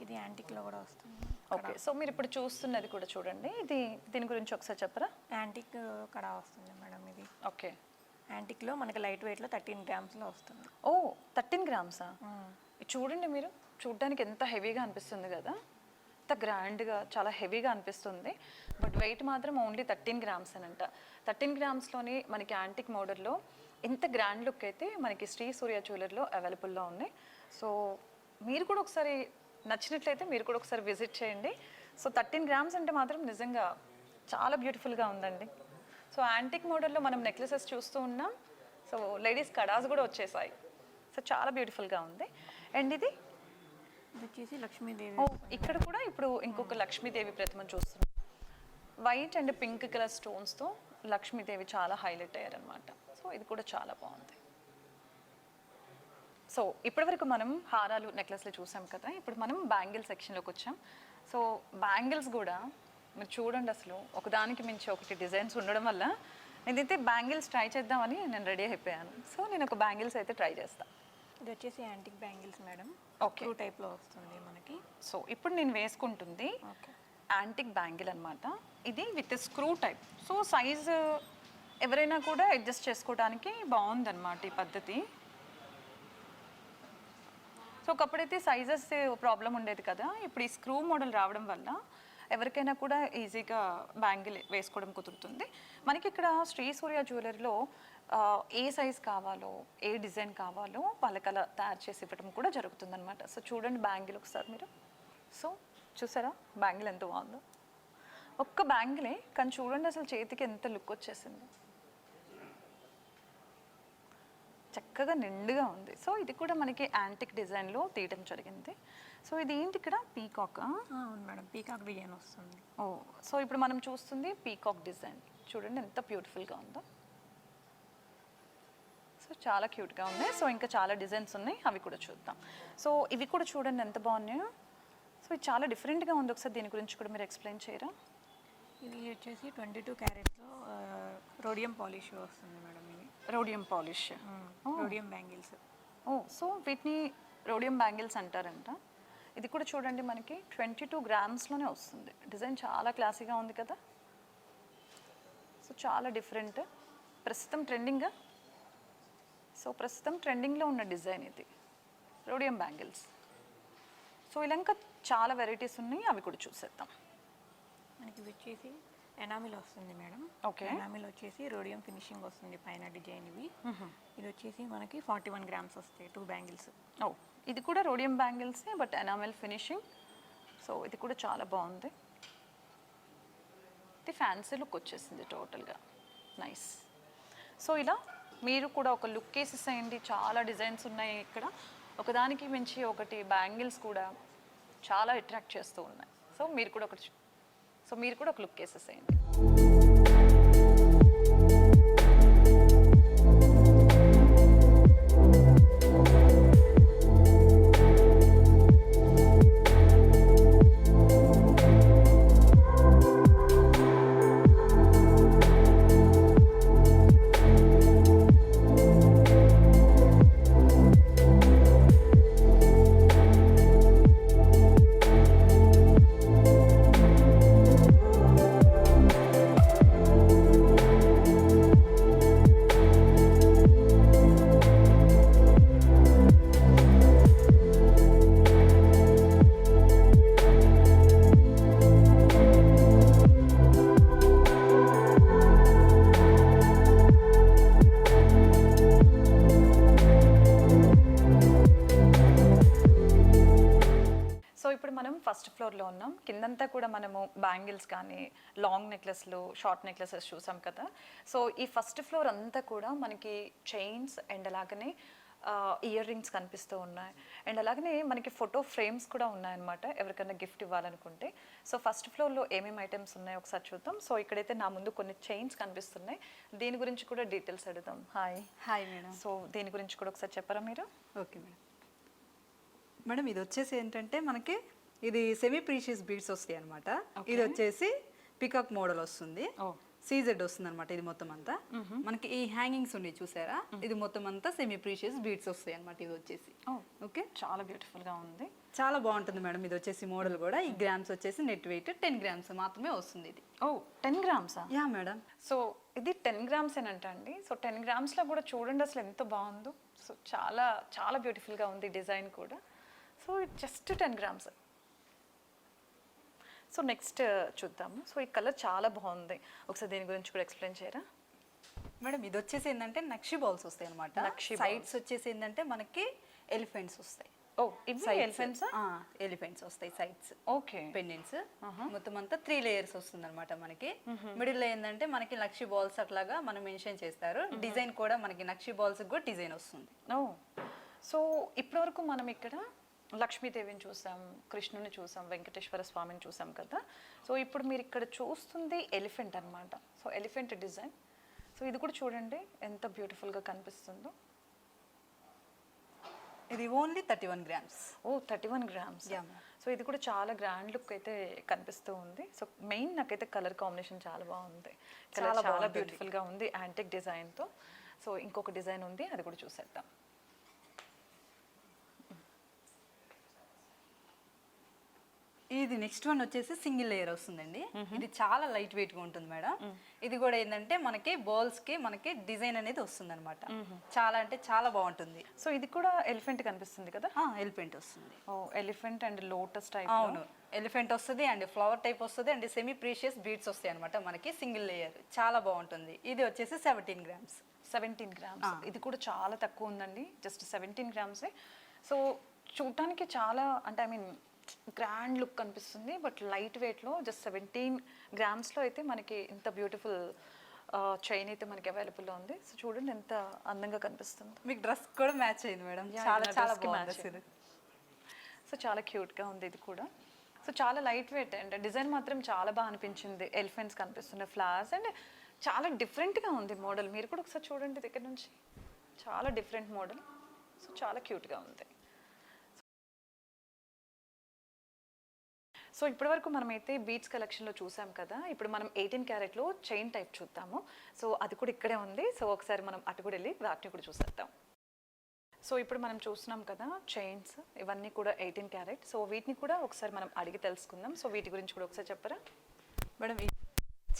ఇది యాంటిక్లో కూడా వస్తుంది. ఓకే. సో మీరు ఇప్పుడు చూస్తున్నది కూడా చూడండి, ఇది దీని గురించి ఒకసారి చెప్పరా? యాంటిక్ కడా వస్తుంది మేడం ఇది. ఓకే. యాంటిక్లో మనకి లైట్ వెయిట్లో 13 గ్రామ్స్లో వస్తుంది. ఓ 13 గ్రామ్సా? చూడండి మీరు, చూడడానికి ఎంత హెవీగా అనిపిస్తుంది కదా, ఎంత గ్రాండ్గా చాలా హెవీగా అనిపిస్తుంది. బట్ వెయిట్ మాత్రం ఓన్లీ 13 గ్రామ్స్ అనంట. 13 గ్రామ్స్లోని మనకి యాంటిక్ మోడల్లో ఇంత గ్రాండ్ లుక్ అయితే మనకి శ్రీ సూర్య జ్యువెలర్లో అవైలబుల్లో ఉన్నాయి. సో మీరు కూడా ఒకసారి నచ్చినట్లయితే మీరు కూడా ఒకసారి విజిట్ చేయండి. సో 13 గ్రామ్స్ అంటే మాత్రం నిజంగా చాలా బ్యూటిఫుల్గా ఉందండి. సో యాంటిక్ మోడల్లో మనం నెక్లెసెస్ చూస్తూ ఉన్నాం. సో లేడీస్ కడాస్ కూడా వచ్చేసాయి. సో చాలా బ్యూటిఫుల్గా ఉంది. అండ్ ఇది వచ్చేసి లక్ష్మీదేవి. ఇక్కడ కూడా ఇప్పుడు ఇంకొక లక్ష్మీదేవి ప్రతిమను చూస్తున్నాం. వైట్ అండ్ పింక్ కలర్ స్టోన్స్తో లక్ష్మీదేవి చాలా హైలైట్ అయ్యారనమాట. సో ఇది కూడా చాలా బాగుంది. సో ఇప్పటివరకు మనం హారాలు నెక్లెస్లు చూసాం కదా, ఇప్పుడు మనం బ్యాంగిల్ సెక్షన్లోకి వచ్చాం. సో బ్యాంగిల్స్ కూడా మీరు చూడండి, అసలు ఒకదానికి మించి ఒకటి డిజైన్స్ ఉండడం వల్ల నేనైతే బ్యాంగిల్స్ ట్రై చేద్దామని నేను రెడీ అయిపోయాను. సో నేను ఒక బ్యాంగిల్స్ అయితే ట్రై చేస్తాను. ఇది వచ్చేసి యాంటిక్ బ్యాంగిల్స్ మేడం. ఓకే. 2 టైప్లో వస్తుంది మనకి. సో ఇప్పుడు నేను వేసుకుంటుంది ఓకే. యాంటిక్ బ్యాంగిల్ అనమాట. ఇది with screw type. So size ఎవరైనా కూడా అడ్జస్ట్ చేసుకోవడానికి బాగుందన్నమాట ఈ పద్ధతి. సో ఒకప్పుడైతే సైజెస్ ప్రాబ్లం ఉండేది కదా, ఇప్పుడు ఈ స్క్రూ మోడల్ రావడం వల్ల ఎవరికైనా కూడా ఈజీగా బ్యాంగిల్ వేసుకోవడం కుదురుతుంది. మనకి ఇక్కడ శ్రీ సూర్య జ్యువెలరీలో ఏ సైజ్ కావాలో, ఏ డిజైన్ కావాలో వాళ్ళకి అలా తయారు చేసి ఇవ్వడం కూడా జరుగుతుంది అనమాట. సో చూడండి బ్యాంగిల్ ఒకసారి మీరు. సో చూసారా బ్యాంగిల్ ఎంత బాగుందో. ఒక్క బ్యాంగిలే కానీ చూడండి అసలు చేతికి ఎంత లుక్ వచ్చేసింది, చక్కగా నిండుగా ఉంది. సో ఇది కూడా మనకి యాంటిక్ డిజైన్లో తీయడం జరిగింది. సో ఇది ఏంటి ఇక్కడ పీకాక్? అవును మేడం, పీకాక్ డిజైన్ వస్తుంది. ఓ, సో ఇప్పుడు మనం చూస్తుంది పీకాక్ డిజైన్. చూడండి ఎంత బ్యూటిఫుల్గా ఉందో. సో చాలా క్యూట్గా ఉన్నాయి. సో ఇంకా చాలా డిజైన్స్ ఉన్నాయి, అవి కూడా చూద్దాం. సో ఇవి కూడా చూడండి ఎంత బాగున్నాయో. సో ఇది చాలా డిఫరెంట్గా ఉంది. ఒకసారి దీని గురించి కూడా మీరు ఎక్స్ప్లెయిన్ చేయరా? ఇది వచ్చేసి 22 క్యారెట్స్లో రోడియం పాలిష్ వస్తుంది మేడం. ఇది రోడియం పాలిష్, రోడియం బ్యాంగిల్స్. ఓ, సో వీటిని రోడియం బ్యాంగిల్స్ అంటారంట. ఇది కూడా చూడండి మనకి 22 గ్రామ్స్లోనే వస్తుంది. డిజైన్ చాలా క్లాసీగా ఉంది కదా. సో చాలా డిఫరెంట్, ప్రస్తుతం ట్రెండింగ్గా. సో ప్రస్తుతం ట్రెండింగ్లో ఉన్న డిజైన్ ఇది రోడియం బ్యాంగిల్స్. సో ఇలా ఇంకా చాలా వెరైటీస్ ఉన్నాయి, అవి కూడా చూసేద్దాం. మనకి ఇది వచ్చేసి ఎనామిల్ వస్తుంది మేడం. ఓకే. ఎనామిల్ వచ్చేసి రోడియం ఫినిషింగ్ వస్తుంది పైన డిజైన్. ఇవి ఇది వచ్చేసి మనకి 41 గ్రామ్స్ వస్తాయి 2 బ్యాంగిల్స్. ఓ, ఇది కూడా రోడియం బ్యాంగిల్సే బట్ ఎనామెల్ ఫినిషింగ్. సో ఇది కూడా చాలా బాగుంది. ఇది ఫ్యాన్సీ లుక్ వచ్చేసింది టోటల్గా, నైస్. సో ఇలా మీరు కూడా ఒక లుక్ వేసేసేయండి. చాలా డిజైన్స్ ఉన్నాయి ఇక్కడ, ఒకదానికి మించి ఒకటి బ్యాంగిల్స్ కూడా చాలా అట్రాక్ట్ చేస్తూ ఉన్నాయి. సో మీరు కూడా ఒక లుక్ వేసేసేయండి. ఫస్ట్ ఫ్లోర్లో ఉన్నాం. కిందంతా కూడా మనము బ్యాంగిల్స్ కానీ లాంగ్ నెక్లెస్లు, షార్ట్ నెక్లెసెస్ చూసాం కదా. సో ఈ ఫస్ట్ ఫ్లోర్ అంతా కూడా మనకి చైన్స్ అండ్ అలాగనే ఇయర్ రింగ్స్ కనిపిస్తూ ఉన్నాయి. అండ్ అలాగనే మనకి ఫోటో ఫ్రేమ్స్ కూడా ఉన్నాయన్నమాట ఎవరికైనా గిఫ్ట్ ఇవ్వాలనుకుంటే. సో ఫస్ట్ ఫ్లోర్లో ఏమేమి ఐటమ్స్ ఉన్నాయో ఒకసారి చూద్దాం. సో ఇక్కడైతే నా ముందు కొన్ని చైన్స్ కనిపిస్తున్నాయి, దీని గురించి కూడా డీటెయిల్స్ అడుగుదాం. Hi madam. సో దీని గురించి కూడా ఒకసారి చెప్పరా మీరు? Okay madam. మేడం ఇది వచ్చేసి ఏంటంటే మనకి ఇది సెమీ ప్రీషియస్ బీడ్స్ వస్తాయి అనమాట. ఇది వచ్చేసి పికాక్ మోడల్ వస్తుంది, సీజెడ్ వస్తుంది అనమాట. ఇది మొత్తం అంతా మనకి ఈ హ్యాంగింగ్స్ ఉన్నాయి చూసారా, ఇది మొత్తం అంతా సెమీ ప్రీషియస్ బీడ్స్ వస్తాయి అనమాట. ఇది వచ్చేసి ఓకే, చాలా బ్యూటిఫుల్ గా ఉంది, చాలా బాగుంటుంది మేడం. ఇది వచ్చేసి మోడల్ కూడా ఈ గ్రామ్స్ వచ్చేసి నెట్ వెయిట్ 10 గ్రామ్స్ మాత్రమే వస్తుంది. ఇది 10 గ్రామ్సా? Yeah madam. సో ఇది 10 గ్రామ్స్ ఏనంట అండి. సో 10 గ్రామ్స్లో కూడా చూడండి అసలు ఎంత బాగుందో. సో చాలా చాలా బ్యూటిఫుల్గా ఉంది డిజైన్ కూడా. So just 10 grams. So next చూద్దాము. సో ఈ కలర్ చాలా బాగుంది, ఒకసారి దీని గురించి కూడా ఎక్స్ప్లెయిన్ చేయరా మేడం? ఇది వచ్చేసి ఏంటంటే నక్షి బాల్స్ వస్తాయి అనమాట. సైడ్స్ వచ్చేసి ఏంటంటే మనకి ఎలిఫెంట్స్ వస్తాయి. ఎలిఫెంట్స్ వస్తాయి సైడ్స్. ఓకే, పెండెంట్స్ మొత్తం అంతా 3 లేయర్స్ వస్తుంది అనమాట. మనకి మిడిల్ లో ఏంటంటే మనకి నక్షి బాల్స్ అట్లాగా మనం మెన్షన్ చేస్తారు. డిజైన్ కూడా మనకి నక్షి బాల్స్ కూడా డిజైన్ వస్తుంది. సో ఇప్పటి వరకు మనం ఇక్కడ లక్ష్మీదేవిని చూసాం, కృష్ణుని చూసాం, వెంకటేశ్వర స్వామిని చూసాం కదా. సో ఇప్పుడు మీరు ఇక్కడ చూస్తుంది ఎలిఫెంట్ అన్నమాట. So elephant design. సో ఇది కూడా చూడండి ఎంత బ్యూటిఫుల్గా కనిపిస్తుందో. ఇది ఓన్లీ 31 గ్రామ్స్. ఓ 31 గ్రామ్స్. Yeah, ma'am. సో ఇది కూడా చాలా గ్రాండ్ లుక్ అయితే కనిపిస్తూ ఉంది. సో మెయిన్ నాకైతే కలర్ కాంబినేషన్ చాలా బాగుంది. చాలా చాలా బాగుంటుంది. బ్యూటిఫుల్గా ఉంది యాంటిక్ డిజైన్తో. సో ఇంకొక డిజైన్ ఉంది, అది కూడా చూసేద్దాం. ఇది నెక్స్ట్ వన్ వచ్చేసి సింగిల్ లేయర్ వస్తుందండి. ఇది చాలా లైట్ వెయిట్ గా ఉంటుంది మేడం. ఇది కూడా ఏంటంటే మనకి బాల్స్ కి మనకి డిజైన్ అనేది వస్తుంది అనమాట. చాలా అంటే చాలా బాగుంటుంది. సో ఇది కూడా ఎలిఫెంట్ కనిపిస్తుంది కదా. ఎలిఫెంట్ వస్తుంది. ఓ ఎలిఫెంట్ అండ్ లోటస్ టైప్. అవును, ఎలిఫెంట్ వస్తుంది అండ్ ఫ్లవర్ టైప్ వస్తుంది అండ్ సెమీ ప్రీషియస్ బీడ్స్ వస్తాయి అనమాట మనకి. సింగిల్ లేయర్ చాలా బాగుంటుంది. ఇది వచ్చేసి 17 గ్రామ్స్. 17 గ్రామ్స్. ఇది కూడా చాలా తక్కువ ఉందండి, జస్ట్ 17 గ్రామ్సే. సో చూడటానికి చాలా అంటే ఐ మీన్ గ్రాండ్ లుక్ కనిపిస్తుంది, బట్ లైట్ వెయిట్లో జస్ట్ 17 గ్రామ్స్లో అయితే మనకి ఇంత బ్యూటిఫుల్ చైన్ అయితే మనకి అవైలబుల్లో ఉంది. సో చూడండి ఎంత అందంగా కనిపిస్తుంది. మీకు డ్రెస్ కూడా మ్యాచ్ అయింది మేడం. Yeah, చాలా నా చాలా dress కి బాగుంది match అసలు. సో చాలా క్యూట్గా ఉంది ఇది కూడా. సో చాలా లైట్ వెయిట్ అండ్ డిజైన్ మాత్రం చాలా బాగా అనిపించింది. ఎలిఫెంట్స్ కనిపిస్తున్నాయి, ఫ్లవర్స్ అండ్ చాలా డిఫరెంట్గా ఉంది మోడల్. మీరు కూడా ఒకసారి చూడండి దగ్గర నుంచి, చాలా డిఫరెంట్ మోడల్. సో చాలా క్యూట్గా ఉంది. సో ఇప్పటివరకు మనమైతే బీట్స్ కలెక్షన్లో చూసాం కదా. ఇప్పుడు మనం 18 క్యారెట్లో చైన్ టైప్ చూద్దాము. సో అది కూడా ఇక్కడే ఉంది. సో ఒకసారి మనం అటు కూడా వెళ్ళి వాటిని కూడా చూసేద్దాం. సో ఇప్పుడు మనం చూస్తున్నాం కదా చైన్స్, ఇవన్నీ కూడా 18 క్యారెట్. సో వీటిని కూడా ఒకసారి మనం అడిగి తెలుసుకుందాం. సో వీటి గురించి కూడా ఒకసారి చెప్పరా మేడం?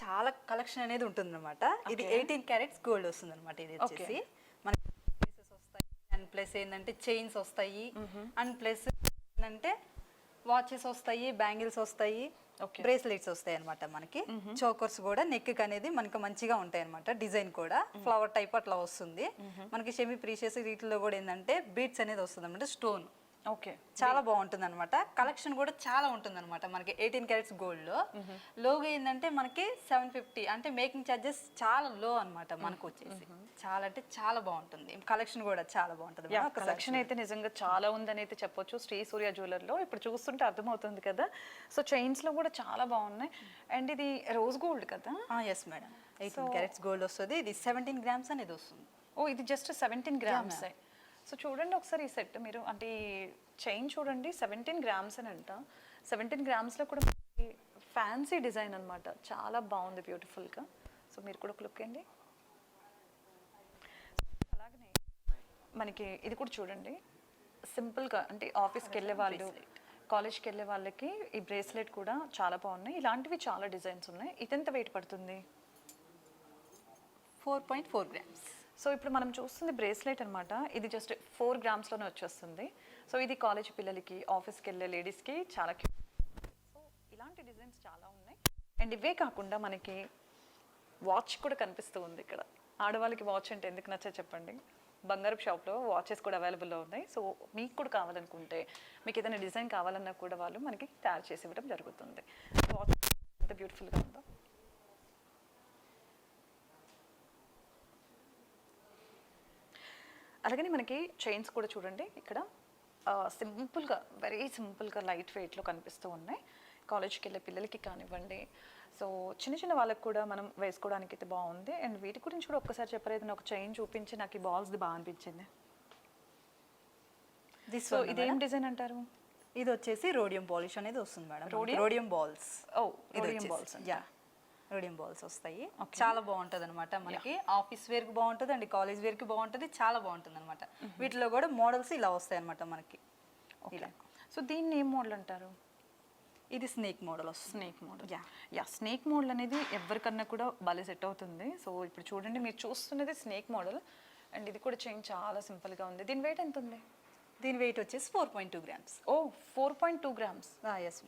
చాలా కలెక్షన్ అనేది ఉంటుంది అనమాట. ఇది 18 క్యారెట్స్ గోల్డ్ వస్తుంది అనమాట. ఇది వచ్చేసి మనకి పీసెస్ వస్తాయి అండ్ ప్లస్ ఏంటంటే చైన్స్ వస్తాయి అండ్ ప్లస్ ఏంటంటే వాచెస్ వస్తాయి, బ్యాంగిల్స్ వస్తాయి, బ్రేస్లెట్స్ వస్తాయి అనమాట మనకి. చోకర్స్ కూడా నెక్ అనేది మనకి మంచిగా ఉంటాయి అనమాట. డిజైన్ కూడా ఫ్లవర్ టైప్ అట్లా వస్తుంది మనకి. సెమీ ప్రీషియస్ వీటిలో కూడా ఏంటంటే బీట్స్ అనేది వస్తుంది అనమాట, స్టోన్. ఓకే, చాలా బాగుంటుంది అనమాట. కలెక్షన్ కూడా చాలా ఉంటుంది అనమాట మనకి 18 క్యారెట్స్ గోల్డ్ లో. లోగా ఏంటంటే మనకి 750 అంటే మేకింగ్ ఛార్జెస్ చాలా లో అనమాట మనకు వచ్చేసి. చాలా అంటే చాలా బాగుంటుంది. కలెక్షన్ కూడా చాలా బాగుంటుంది. కలెక్షన్ అయితే నిజంగా చాలా ఉందని అయితే చెప్పొచ్చు శ్రీ సూర్య జ్యువెలర్లో. ఇప్పుడు చూస్తుంటే అర్థమవుతుంది కదా. సో చైన్స్ లో కూడా చాలా బాగున్నాయి అండ్ ఇది రోజ్ గోల్డ్ కదా. ఎస్ మేడం, 18 క్యారెట్స్ గోల్డ్ వస్తుంది. ఇది 17 గ్రామ్స్ అనేది వస్తుంది. ఓ ఇది జస్ట్ 17 గ్రామ్స్. సో చూడండి ఒకసారి ఈ సెట్ మీరు, అంటే ఈ చైన్ చూడండి 17 గ్రామ్స్ అని అంట. 17 గ్రామ్స్లో కూడా ఫ్యాన్సీ డిజైన్ అనమాట. చాలా బాగుంది బ్యూటిఫుల్గా. సో మీరు కూడా లుక్ అండి. అలాగనే మనకి ఇది కూడా చూడండి సింపుల్గా, అంటే ఆఫీస్కి వెళ్ళే వాళ్ళు, కాలేజ్కి వెళ్ళే వాళ్ళకి ఈ బ్రేస్లెట్ కూడా చాలా బాగున్నాయి. ఇలాంటివి చాలా డిజైన్స్ ఉన్నాయి. ఇది ఎంత వెయిట్ పడుతుంది? 4.4 గ్రామ్స్. సో ఇప్పుడు మనం చూస్తుంది బ్రేస్లెట్ అనమాట. ఇది జస్ట్ 4 గ్రామ్స్లోనే వచ్చేస్తుంది. సో ఇది కాలేజ్ పిల్లలకి, ఆఫీస్కి వెళ్ళే లేడీస్కి చాలా క్యూట్. సో ఇలాంటి డిజైన్స్ చాలా ఉన్నాయి. అండ్ ఇవే కాకుండా మనకి వాచ్ కూడా కనిపిస్తూ ఉంది ఇక్కడ. ఆడవాళ్ళకి వాచ్ అంటే ఎందుకు నచ్చా చెప్పండి. బంగారపు షాప్లో వాచెస్ కూడా అవైలబుల్లో ఉన్నాయి. సో మీకు కూడా కావాలనుకుంటే, మీకు ఏదైనా డిజైన్ కావాలన్నా కూడా వాళ్ళు మనకి తయారు చేసి ఇవ్వడం జరుగుతుంది. వాచ్ ఎంత బ్యూటిఫుల్గా ఉందో. అలాగని మనకి చైన్స్ కూడా చూడండి ఇక్కడ సింపుల్గా, వెరీ సింపుల్గా లైట్ వెయిట్లో కనిపిస్తూ ఉన్నాయి. కాలేజ్కి వెళ్ళే పిల్లలకి కానివ్వండి, సో చిన్న చిన్న వాళ్ళకి కూడా మనం వేసుకోవడానికి అయితే బాగుంది. అండ్ వీటి గురించి కూడా ఒక్కసారి చెప్పారు. ఏదైనా ఒక చైన్ చూపించి నాకు ఈ బాల్స్ది బాగా అనిపించింది. సో ఇదేం డిజైన్ అంటారు? ఇది వచ్చేసి రోడియం పాలిష్ అనేది వస్తుంది madam. Rhodium balls. Oh rhodium balls. Yeah, rhodium balls వస్తాయి. చాలా బాగుంటుంది అనమాట మనకి. ఆఫీస్ వేర్ కి బాగుంటుంది అండ్ కాలేజ్ వేర్ కి బాగుంటుంది. చాలా బాగుంటుంది అనమాట. వీటిలో కూడా మోడల్స్ ఇలా వస్తాయి అనమాట మనకి. ఇలా. సో దీన్ని ఏం మోడల్ అంటారు? ఇది స్నేక్ మోడల్ వస్తుంది. Snake model. Yeah snake model అనేది ఎవరికన్నా కూడా భలే సెట్ అవుతుంది. సో ఇప్పుడు చూడండి మీరు చూస్తున్నది స్నేక్ మోడల్ అండ్ ఇది కూడా చైన్ చాలా సింపుల్గా ఉంది. దీని వెయిట్ ఎంత ఉంది? దీని వెయిట్ వచ్చేసి 4.2 గ్రామ్స్. ఓ 4.2 గ్రామ్స్. ఎస్.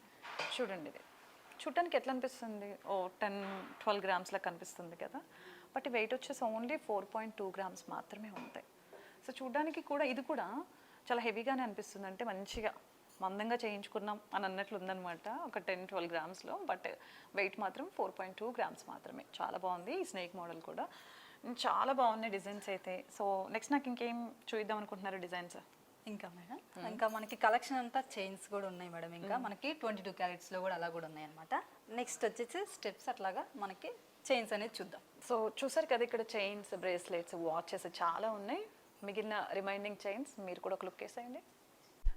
చూడండి ఇది చూడటానికి ఎట్లా అనిపిస్తుంది? ఓ 10-12 గ్రామ్స్లా కనిపిస్తుంది కదా. బట్ వెయిట్ వచ్చేసి ఓన్లీ 4.2 గ్రామ్స్ మాత్రమే ఉంటాయి. సో చూడడానికి కూడా ఇది కూడా చాలా హెవీగానే అనిపిస్తుంది. అంటే మంచిగా మందంగా చేయించుకున్నాం అని అన్నట్లు ఉందన్నమాట ఒక 10-12 గ్రామ్స్లో. బట్ వెయిట్ మాత్రం 4.2 గ్రామ్స్ మాత్రమే. చాలా బాగుంది ఈ స్నేక్ మోడల్ కూడా. చాలా బాగున్నాయి డిజైన్స్ అయితే. సో నెక్స్ట్ నాకు ఇంకేం చూద్దాం అనుకుంటున్నారు డిజైన్స్? ఇంకా మేడం ఇంకా మనకి కలెక్షన్ అంతా చైన్స్ కూడా ఉన్నాయి మేడం. ఇంకా మనకి 22 క్యారెట్స్లో కూడా అలా కూడా ఉన్నాయి అనమాట. నెక్స్ట్ వచ్చేసి స్టెప్స్ అట్లాగా మనకి చైన్స్ అనేది చూద్దాం. సో చూసారు కదా ఇక్కడ చైన్స్, బ్రేస్లెట్స్, వాచెస్ చాలా ఉన్నాయి. మిగిలిన రిమైనింగ్ చైన్స్ మీరు కూడా ఒక లుక్ వేసేయండి.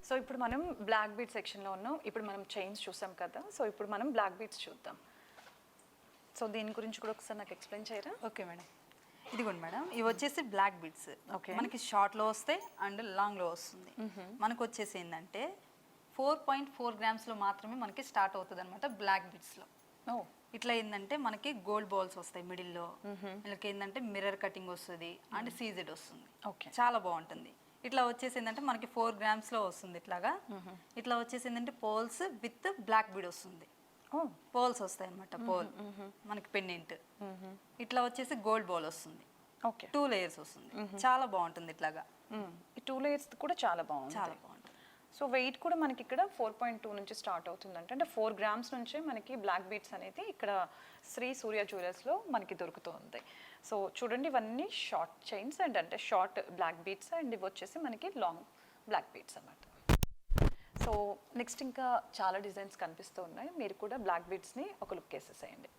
సో ఇప్పుడు మనం బ్లాక్ బీడ్ సెక్షన్లో ఉన్నాం. ఇప్పుడు మనం చైన్స్ చూసాం కదా, సో ఇప్పుడు మనం బ్లాక్ బీడ్స్ చూద్దాం. సో దీని గురించి కూడా ఒకసారి నాకు ఎక్స్ప్లెయిన్ చేయరా? ఓకే మేడం, ఇదిగోండి మేడం, ఇవి వచ్చేసి బ్లాక్ బీడ్స్. Okay. మనకి షార్ట్లో వస్తాయి అండ్ లాంగ్లో వస్తుంది. మనకు వచ్చేసి ఏంటంటే 4.4 గ్రామ్స్లో మాత్రమే మనకి స్టార్ట్ అవుతుంది అనమాట బ్లాక్ బీడ్స్లో. ఓ ఇట్లా ఏంటంటే మనకి గోల్డ్ బాల్స్ వస్తాయి మిడిల్లో, వీళ్ళకి ఏంటంటే మిర్రర్ కటింగ్ వస్తుంది అండ్ సీజెడ్ వస్తుంది. ఓకే, చాలా బాగుంటుంది. ఇట్లా వచ్చేసి ఏంటంటే మనకి 4 గ్రామ్స్లో వస్తుంది ఇట్లాగా. ఇట్లా వచ్చేసి ఏంటంటే పోల్స్ విత్ బ్లాక్ బీడ్ వస్తుంది. ఓ పోల్స్ వస్తాయి అనమాట. పోల్ మనకి పెండెంట్. ఇట్లా వచ్చేసి గోల్డ్ బాల్ వస్తుంది. ఓకే, 2 లేయర్స్ వస్తుంది. చాలా బాగుంటుంది ఇట్లాగా. ఈ 2 లేయర్స్ కూడా చాలా బాగుంది. చాలా బాగుంటుంది. సో వెయిట్ కూడా మనకి ఇక్కడ 4.2 నుంచి స్టార్ట్ అవుతుందంటే, అంటే 4 గ్రామ్స్ నుంచే మనకి బ్లాక్ బీడ్స్ అనేది ఇక్కడ శ్రీ సూర్య జ్యువెలర్స్లో మనకి దొరుకుతుంది. సో చూడండి, ఇవన్నీ షార్ట్ చైన్స్ అండ్ అంటే షార్ట్ బ్లాక్ బీడ్స్ అండ్ ఇవి వచ్చేసి మనకి లాంగ్ బ్లాక్ బీడ్స్ అన్నమాట. సో నెక్స్ట్ ఇంకా చాలా డిజైన్స్ కనిపిస్తూ ఉన్నాయి. మీరు కూడా బ్లాక్ బీడ్స్ని ఒక లుక్ వేసేసేయండి.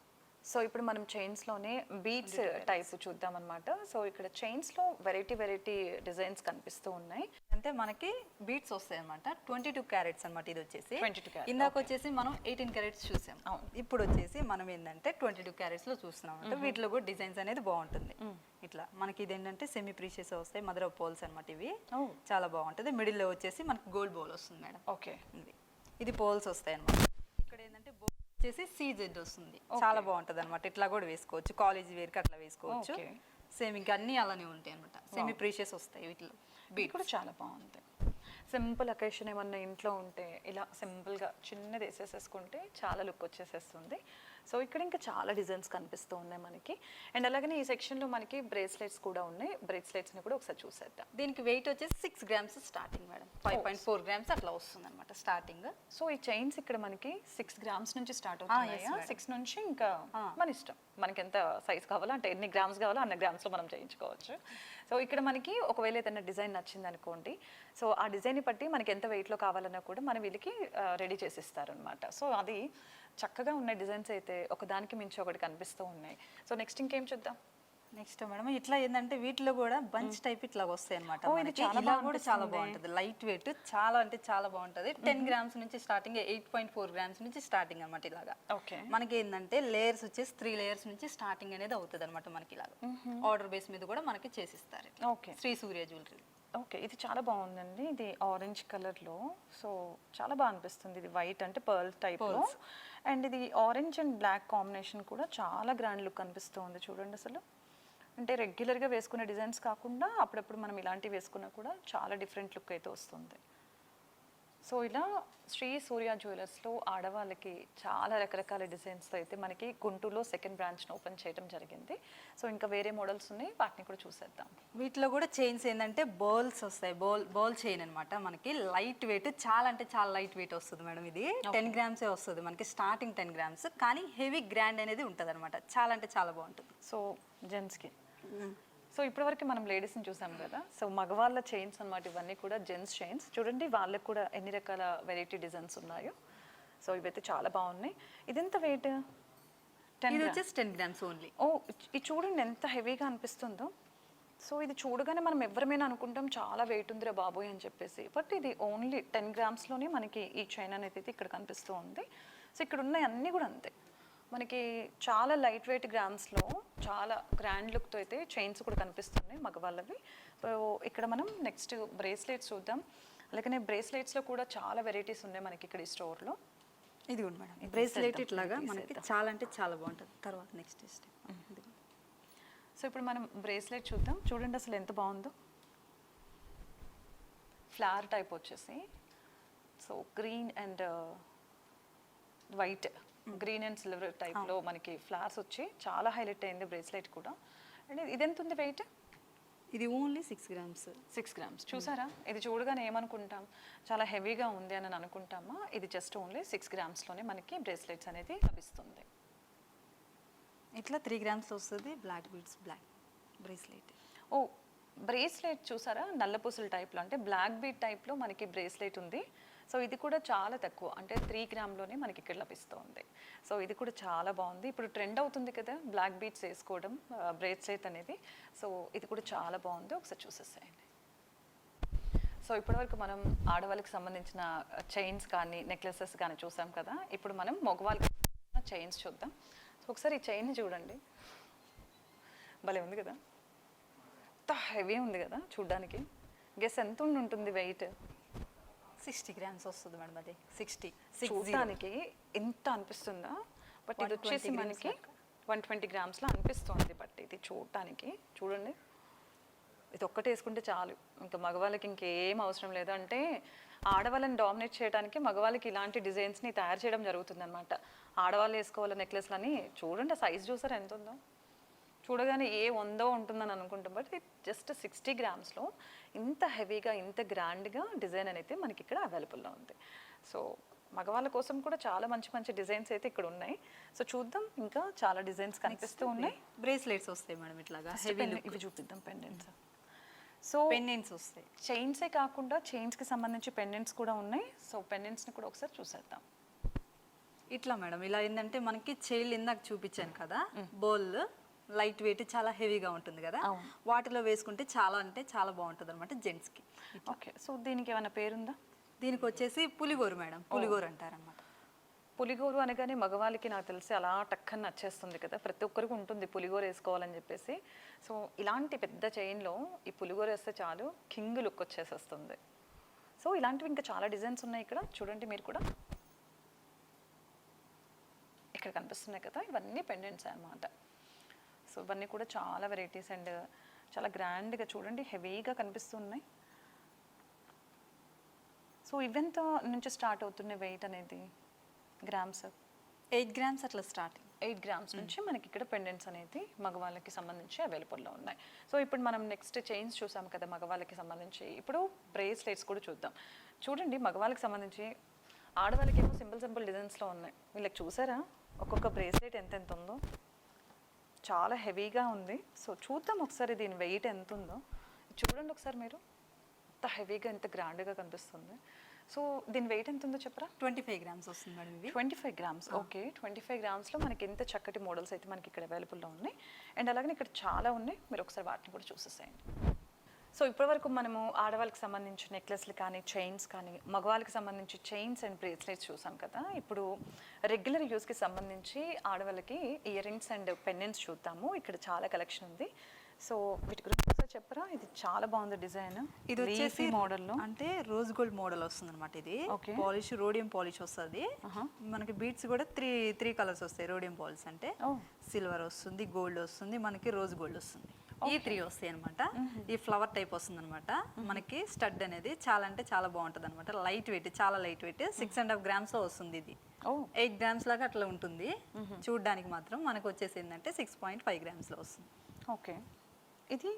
సో ఇప్పుడు మనం చైన్స్లోనే బీడ్స్ టైప్ చూద్దాం అనమాట. సో ఇక్కడ చైన్స్లో వెరైటీ డిజైన్స్ కనిపిస్తూ ఉన్నాయి. అంటే మనకి బీట్స్ వస్తాయి అనమాట. 22 క్యారెట్స్ అనమాట. ఇది వచ్చేసి 22 carats. ఇందాక వచ్చేసి మనం 18 క్యారెట్స్ చూసాం. ఇప్పుడు వచ్చేసి మనం ఏంటంటే 22 క్యారెట్స్ లో చూస్తున్నాం అంటే వీటిలో కూడా డిజైన్స్ అనేది బాగుంటుంది. ఇట్లా మనకి ఇది ఏంటంటే సెమీ ప్రీషియస్ వస్తాయి, మదర్ ఆఫ్ పోల్స్ అనమాట. ఇవి చాలా బాగుంటుంది. మిడిల్ లో వచ్చేసి మనకి గోల్డ్ బౌల్ వస్తుంది మేడం. ఓకే, ఇది పోల్స్ వస్తాయి అనమాట. ఇక్కడ ఏంటంటే బౌల్ వచ్చేసి సీజెడ్ వస్తుంది. చాలా బాగుంటుంది అనమాట. ఇట్లా కూడా వేసుకోవచ్చు, కాలేజ్ వేర్ కి అట్లా వేసుకోవచ్చు. సేమ్ ఇంకా అన్ని అలానే ఉంటాయి అనమాట. సెమీ ప్రీషియస్ వస్తాయి వీటిలో. బీట్ కూడా చాలా బాగుంది. సింపుల్ అకేషన్ ఏమన్నా ఇంట్లో ఉంటే ఇలా సింపుల్గా చిన్నది వేసేసేసుకుంటే చాలా లుక్ వచ్చేసేస్తుంది. సో ఇక్కడ ఇంకా చాలా డిజైన్స్ కనిపిస్తూ ఉన్నాయి మనకి. అండ్ అలాగనే ఈ సెక్షన్లో మనకి బ్రేస్లెట్స్ కూడా ఉన్నాయి. బ్రేస్లెట్స్ని కూడా ఒకసారి చూసేద్దాం. దీనికి వెయిట్ వచ్చేసి 6 గ్రామ్స్ స్టార్టింగ్ మేడం. 5.4 గ్రామ్స్ అట్లా వస్తుంది అనమాట స్టార్టింగ్. సో ఈ చైన్స్ ఇక్కడ మనకి 6 గ్రామ్స్ నుంచి స్టార్ట్ అవుతున్నాయి. 6 నుంచి ఇంకా మన ఇష్టం, మనకి ఎంత సైజ్ కావాలో అంటే ఎన్ని గ్రామ్స్ కావాలో అన్ని గ్రామ్స్లో మనం చేయించుకోవచ్చు. సో ఇక్కడ మనకి ఒకవేళ ఏదైనా డిజైన్ నచ్చింది అనుకోండి, సో ఆ డిజైన్ని బట్టి మనకి ఎంత వెయిట్లో కావాలన్నా కూడా మన వీళ్ళకి రెడీ చేసి ఇస్తారనమాట. సో అది చక్కగా ఉన్న డిజైన్స్ అయితే ఒకదానికి మించి ఒకటి కనిపిస్తూ ఉన్నాయి. సో నెక్స్ట్ ఇంకేం చూద్దాం. నెక్స్ట్ మేడం ఇట్లా ఏంటంటే వీటిలో కూడా బంచ్ టైప్ ఇట్లా వస్తాయి అనమాట. చాలా కూడా చాలా బాగుంటుంది. లైట్ వెయిట్ చాలా అంటే చాలా బాగుంటుంది. 10 గ్రామ్స్ నుంచి స్టార్టింగ్, 8.4 గ్రామ్స్ నుంచి స్టార్టింగ్ అనమాట. ఇలాగా ఓకే, మనకి ఏంటంటే లేయర్స్ వచ్చేసి 3 లేయర్స్ నుంచి స్టార్టింగ్ అనేది అవుతుంది అనమాట. మనకి ఇలాగా ఆర్డర్ బేస్ మీద కూడా మనకి చేసిస్తారు. ఓకే, శ్రీ సూర్య జ్యువెలరీ. ఓకే, ఇది చాలా బాగుందండి. ఇది ఆరెంజ్ కలర్లో, సో చాలా బాగా అనిపిస్తుంది. ఇది వైట్ అంటే పర్ల్ టైప్లో అండ్ ఇది ఆరెంజ్ అండ్ బ్లాక్ కాంబినేషన్ కూడా చాలా గ్రాండ్ లుక్ అనిపిస్తుంది. చూడండి అసలు, అంటే రెగ్యులర్గా వేసుకునే డిజైన్స్ కాకుండా అప్పుడప్పుడు మనం ఇలాంటివి వేసుకున్నా కూడా చాలా డిఫరెంట్ లుక్ అయితే వస్తుంది. సో ఇలా శ్రీ సూర్య జ్యువెలర్స్లో ఆడవాళ్ళకి చాలా రకరకాల డిజైన్స్తో అయితే మనకి గుంటూరులో సెకండ్ బ్రాంచ్ను ఓపెన్ చేయడం జరిగింది. సో ఇంకా వేరే మోడల్స్ ఉన్నాయి, వాటిని కూడా చూసేద్దాం. వీటిలో కూడా చైన్స్ ఏంటంటే బౌల్స్ వస్తాయి. బౌల్ చైన్ అనమాట. మనకి లైట్ వెయిట్, చాలా అంటే చాలా లైట్ వెయిట్ వస్తుంది మేడం. ఇది 10 గ్రామ్సే వస్తుంది మనకి స్టార్టింగ్ 10 గ్రామ్స్, కానీ హెవీ గ్రాండ్ అనేది ఉంటుంది అనమాట. చాలా అంటే చాలా బాగుంటుంది. సో జెంట్స్కి, సో ఇప్పటివరకు మనం లేడీస్ని చూసాం కదా. సో మగవాళ్ళ చైన్స్ అన్నమాట ఇవన్నీ కూడా జెంట్స్ చైన్స్. చూడండి వాళ్ళకి కూడా ఎన్ని రకాల వెరైటీ డిజైన్స్ ఉన్నాయో. సో ఇవైతే చాలా బాగున్నాయి. ఇదెంత వెయిట్? ఇది వచ్చేసి 10 గ్రామ్స్ ఓన్లీ. ఓ, ఇది చూడండి ఎంత హెవీగా అనిపిస్తుందో. సో ఇది చూడగానే మనం ఎవరమైనా అనుకుంటాం చాలా వెయిట్ ఉందిరా బాబోయ్ అని చెప్పేసి, బట్ ఇది ఓన్లీ 10 గ్రామ్స్లోనే మనకి ఈ చైన్ అనేది ఇక్కడ కనిపిస్తూ ఉంది. సో ఇక్కడ ఉన్నాయి అన్నీ కూడా అంతే మనకి చాలా లైట్ వెయిట్ గ్రామ్స్లో చాలా గ్రాండ్ లుక్తో అయితే చైన్స్ కూడా కనిపిస్తున్నాయి మగవాళ్ళవి. సో ఇక్కడ మనం నెక్స్ట్ బ్రేస్లెట్స్ చూద్దాం. అలాగే బ్రేస్లెట్స్లో కూడా చాలా వెరైటీస్ ఉన్నాయి మనకి ఇక్కడ ఈ స్టోర్లో. ఇది కూడా మేడం బ్రేస్లెట్ ఇట్లాగా మనకి చాలా అంటే చాలా బాగుంటుంది. తర్వాత నెక్స్ట్ స్టెప్. సో ఇప్పుడు మనం బ్రేస్లెట్ చూద్దాం. చూడండి అసలు ఎంత బాగుందో. ఫ్లవర్ టైప్ వచ్చేసి, so green and white, green and silver టైప్లో మనకి ఫ్లవర్స్ వచ్చి చాలా హైలైట్ అయింది బ్రేస్లెట్ కూడా. అండ్ ఇది ఎంత ఉంది వెయిట్? ఇది ఓన్లీ 6 గ్రామ్స్. 6 గ్రామ్స్. చూసారా, ఇది చూడగానే ఏమనుకుంటాం చాలా హెవీగా ఉంది అని అనుకుంటామా? ఇది జస్ట్ ఓన్లీ 6 గ్రామ్స్లోనే మనకి బ్రేస్లెట్స్ అనేది లభిస్తుంది. ఇట్లా 3 గ్రామ్స్ వస్తుంది బ్లాక్ బీడ్స్ బ్లాక్ బ్రేస్లెట్. ఓ, బ్రేస్లెట్ చూసారా, నల్లపూసల టైప్లో అంటే బ్లాక్ బీట్ టైప్లో మనకి బ్రేస్లెట్ ఉంది. సో ఇది కూడా చాలా తక్కువ, అంటే 3 గ్రామ్లోనే మనకి ఇక్కడ లభిస్తుంది. సో ఇది కూడా చాలా బాగుంది. ఇప్పుడు ట్రెండ్ అవుతుంది కదా బ్లాక్ బీట్స్ వేసుకోవడం, బ్రేస్లెట్ అనేది. సో ఇది కూడా చాలా బాగుంది, ఒకసారి చూసేసేయండి. సో ఇప్పటివరకు మనం ఆడవాళ్ళకి సంబంధించిన చైన్స్ కానీ నెక్లెసెస్ కానీ చూసాం కదా. ఇప్పుడు మనం మగవాళ్ళకి చైన్స్ చూద్దాం. సో ఒకసారి ఈ చైన్ చూడండి, భలే ఉంది కదా, ఎంత హెవీ ఉంది కదా చూడ్డానికి. గెస్ ఎంత ఉంటుంది వెయిట్? 60 గ్రామ్స్ వస్తుంది మేడం. అది 60 చూడటానికి ఎంత అనిపిస్తుందా, బట్ ఇది వచ్చేసి 120 మనకి 120 గ్రామ్స్లో అనిపిస్తుంది. బట్ ఇది చూడటానికి చూడండి, ఇది ఒక్కటి వేసుకుంటే చాలు, ఇంకా మగవాళ్ళకి ఇంకేం అవసరం లేదు. అంటే ఆడవాళ్ళని డామినేట్ చేయడానికి మగవాళ్ళకి ఇలాంటి డిజైన్స్ని తయారు చేయడం జరుగుతుంది అనమాట. ఆడవాళ్ళు వేసుకోవాలి నెక్లెస్లని. చూడండి సైజ్ చూసారు ఎంత ఉందో, చూడగానే ఏ ఉందో ఉంటుందని అనుకుంటాం, బట్ ఇది జస్ట్ 60 గ్రామ్స్లో ఇంత హెవీగా ఇంత గ్రాండ్గా డిజైన్ అనేది మనకి ఇక్కడ అవైలబుల్లో ఉంది. సో మగవాళ్ళ కోసం కూడా చాలా మంచి మంచి డిజైన్స్ అయితే ఇక్కడ ఉన్నాయి. సో చూద్దాం, ఇంకా చాలా డిజైన్స్ కనిపిస్తూ ఉన్నాయి. బ్రేస్లెట్స్ వస్తాయి మేడం ఇట్లాగా హెవీ. ఇవి చూపిద్దాం, పెండెంట్స్. సో పెండెంట్స్ వస్తాయి. చైన్సే కాకుండా చైన్స్కి సంబంధించి పెండెంట్స్ కూడా ఉన్నాయి. సో పెండెంట్స్ని కూడా ఒకసారి చూసేద్దాం. ఇట్లా మేడం, ఇలా ఏంటంటే మనకి చైల్ ఇందాక చూపించాను కదా, బౌల్ లైట్ వెయిట్ చాలా హెవీగా ఉంటుంది కదా, వాటిలో వేసుకుంటే చాలా అంటే చాలా బాగుంటుంది అనమాట జెంట్స్కి. ఓకే, సో దీనికి ఏమైనా పేరుందా? దీనికి వచ్చేసి పులిగోరు మేడం, పులిగోరు అంటారనమాట. పులిగోరు అనగానే మగవాళ్ళకి నాకు తెలిసి అలా టక్కని నచ్చేస్తుంది కదా, ప్రతి ఒక్కరికి ఉంటుంది పులిగోరు వేసుకోవాలని చెప్పేసి. సో ఇలాంటి పెద్ద చైన్లో ఈ పులిగోరు వేస్తే చాలు, కింగ్ లుక్ వచ్చేసేస్తుంది. సో ఇలాంటివి ఇంకా చాలా డిజైన్స్ ఉన్నాయి ఇక్కడ, చూడండి మీరు కూడా. ఇక్కడ కనిపిస్తున్నాయి కదా, ఇవన్నీ పెండెంట్స్ అన్నమాట. సో ఇవన్నీ కూడా చాలా వెరైటీస్ అండ్ చాలా గ్రాండ్గా చూడండి, హెవీగా కనిపిస్తున్నాయి. సో ఇవెంత నుంచి స్టార్ట్ అవుతున్నాయి వెయిట్ అనేది? గ్రామ్స్ 8 గ్రామ్స్ అట్లా స్టార్టింగ్. 8 గ్రామ్స్ నుంచి మనకి ఇక్కడ పెండెంట్స్ అనేది మగవాళ్ళకి సంబంధించి అవైలబుల్లో ఉన్నాయి. సో ఇప్పుడు మనం నెక్స్ట్ చైన్స్ చూసాం కదా మగవాళ్ళకి సంబంధించి, ఇప్పుడు బ్రేస్లెట్స్ కూడా చూద్దాం. చూడండి మగవాళ్ళకి సంబంధించి, ఆడవాళ్ళకి ఏమో సింపుల్ డిజైన్స్లో ఉన్నాయి. వీళ్ళకి చూసారా ఒక్కొక్క బ్రేస్లెట్ ఎంత ఉందో, చాలా హెవీగా ఉంది. సో చూద్దాం ఒకసారి దీని వెయిట్ ఎంత ఉందో. చూడండి ఒకసారి మీరు, ఎంత హెవీగా ఎంత గ్రాండ్గా కనిపిస్తుంది. సో దీని వెయిట్ ఎంత ఉందో చెప్పరా? 25 గ్రామ్స్ వస్తుంది మేడం ఇది. 25 గ్రామ్స్. ఓకే, 25 గ్రామ్స్లో మనకి ఎంత చక్కటి మోడల్స్ అయితే మనకి ఇక్కడ అవైలబుల్లో ఉన్నాయి. అండ్ అలాగే ఇక్కడ చాలా ఉన్నాయి, మీరు ఒకసారి వాటిని కూడా చూసేసేయండి. సో ఇప్పటివరకు మనము ఆడవాళ్ళకి సంబంధించి నెక్లెస్లు కానీ చైన్స్ కానీ, మగవాళ్ళకి సంబంధించి చైన్స్ అండ్ బ్రేస్లెట్స్ చూసాం కదా. ఇప్పుడు రెగ్యులర్ యూస్కి సంబంధించి ఆడవాళ్ళకి ఇయర్ రింగ్స్ అండ్ పెండెంట్స్ చూద్దాము. ఇక్కడ చాలా కలెక్షన్ ఉంది. సో వీటి గురించి ఒకసారి చెప్పరా? ఇది చాలా బాగుంది డిజైన్. ఇది వచ్చేసి మోడల్లో అంటే రోజ్ గోల్డ్ మోడల్ వస్తుంది అనమాట. ఇది ఓకే, పాలిష్ రోడియం పాలిష్ వస్తుంది. మనకి బీట్స్ కూడా త్రీ కలర్స్ వస్తాయి. రోడియం పాలిష్ అంటే సిల్వర్ వస్తుంది, గోల్డ్ వస్తుంది, మనకి రోజ్ గోల్డ్ వస్తుంది. ఈ 3 వస్తాయి అనమాట. ఈ ఫ్లవర్ టైప్ వస్తుంది అనమాట. మనకి స్టడ్ అనేది చాలా అంటే చాలా బాగుంటుంది అనమాట. లైట్ వెయిట్, చాలా లైట్ వెయిట్. 6.5 గ్రామ్స్ లో వస్తుంది. ఇది 8 గ్రామ్స్ లాగా అట్లా ఉంటుంది. చూడడానికి మాత్రం మనకు వచ్చేసి ఏంటంటే 6.5 గ్రామ్స్ లో వస్తుంది. ఓకే, ఇది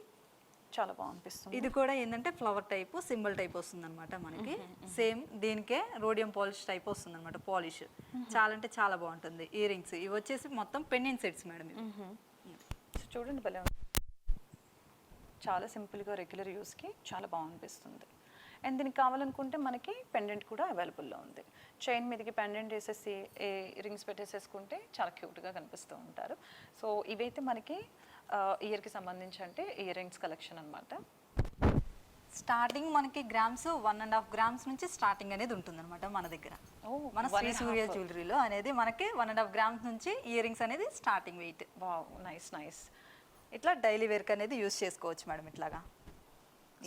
చాలా బాగా అనిపిస్తుంది. ఇది కూడా ఏంటంటే ఫ్లవర్ టైప్, సింబల్ టైప్ వస్తుంది అనమాట. మనకి సేమ్ దీనికే రోడియం పాలిష్ టైప్ వస్తుంది అనమాట. పాలిష్ చాలా అంటే చాలా బాగుంటుంది. ఇయర్ రింగ్స్ ఇవి వచ్చేసి మొత్తం పెండెంట్ సెట్స్ మేడం. చూడండి భలే ఉంది, చాలా సింపుల్గా రెగ్యులర్ యూస్కి చాలా బాగా అనిపిస్తుంది. అండ్ దీనికి కావాలనుకుంటే మనకి పెండెంట్ కూడా అవైలబుల్లో ఉంది. చైన్ మీదకి పెండెంట్ వేసేసి రింగ్స్ పెట్టేసేసుకుంటే చాలా క్యూట్గా కనిపిస్తూ ఉంటారు. సో ఇవైతే మనకి ఇయర్కి సంబంధించి అంటే ఇయర్ రింగ్స్ కలెక్షన్ అనమాట. స్టార్టింగ్ మనకి గ్రామ్స్ 1.5 గ్రామ్స్ నుంచి స్టార్టింగ్ అనేది ఉంటుంది అనమాట మన దగ్గర. మన శ్రీ సూర్య జ్యువెలరీలో అనేది మనకి 1.5 గ్రామ్స్ నుంచి ఇయర్ రింగ్స్ అనేది స్టార్టింగ్ వెయిట్. Wow, nice. ఇట్లా డైలీ వేర్క్ అనేది యూస్ చేసుకోవచ్చు మేడం. ఇట్లాగా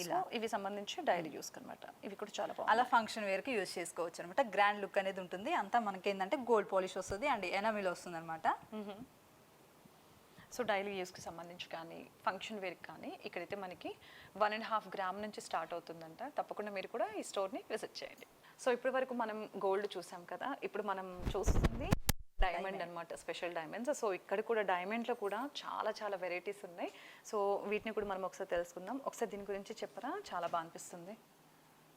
ఇలా ఇవి సంబంధించి డైలీ యూస్ అనమాట. ఇవి కూడా చాలా బాగుంది. అలా ఫంక్షన్ వేర్కి యూస్ చేసుకోవచ్చు అనమాట. గ్రాండ్ లుక్ అనేది ఉంటుంది. అంతా మనకి ఏంటంటే గోల్డ్ పాలిష్ వస్తుంది అండ్ ఎనామిల్ వస్తుంది అనమాట. సో డైలీ యూస్కి సంబంధించి కానీ ఫంక్షన్ వేర్కి కానీ ఇక్కడైతే మనకి 1.5 గ్రామ్ నుంచి స్టార్ట్ అవుతుందంట. తప్పకుండా మీరు కూడా ఈ స్టోర్ని విజిట్ చేయండి. సో ఇప్పటి వరకు మనం గోల్డ్ చూసాం కదా, ఇప్పుడు మనం చూస్తుంది డైమండ్ అనమాట, స్పెషల్ డైమండ్స్. సో ఇక్కడ కూడా డైమండ్లో కూడా చాలా వెరైటీస్ ఉన్నాయి. సో వీటిని కూడా మనం ఒకసారి తెలుసుకుందాం. ఒకసారి దీని గురించి చెప్పరా, చాలా బాగా అనిపిస్తుంది.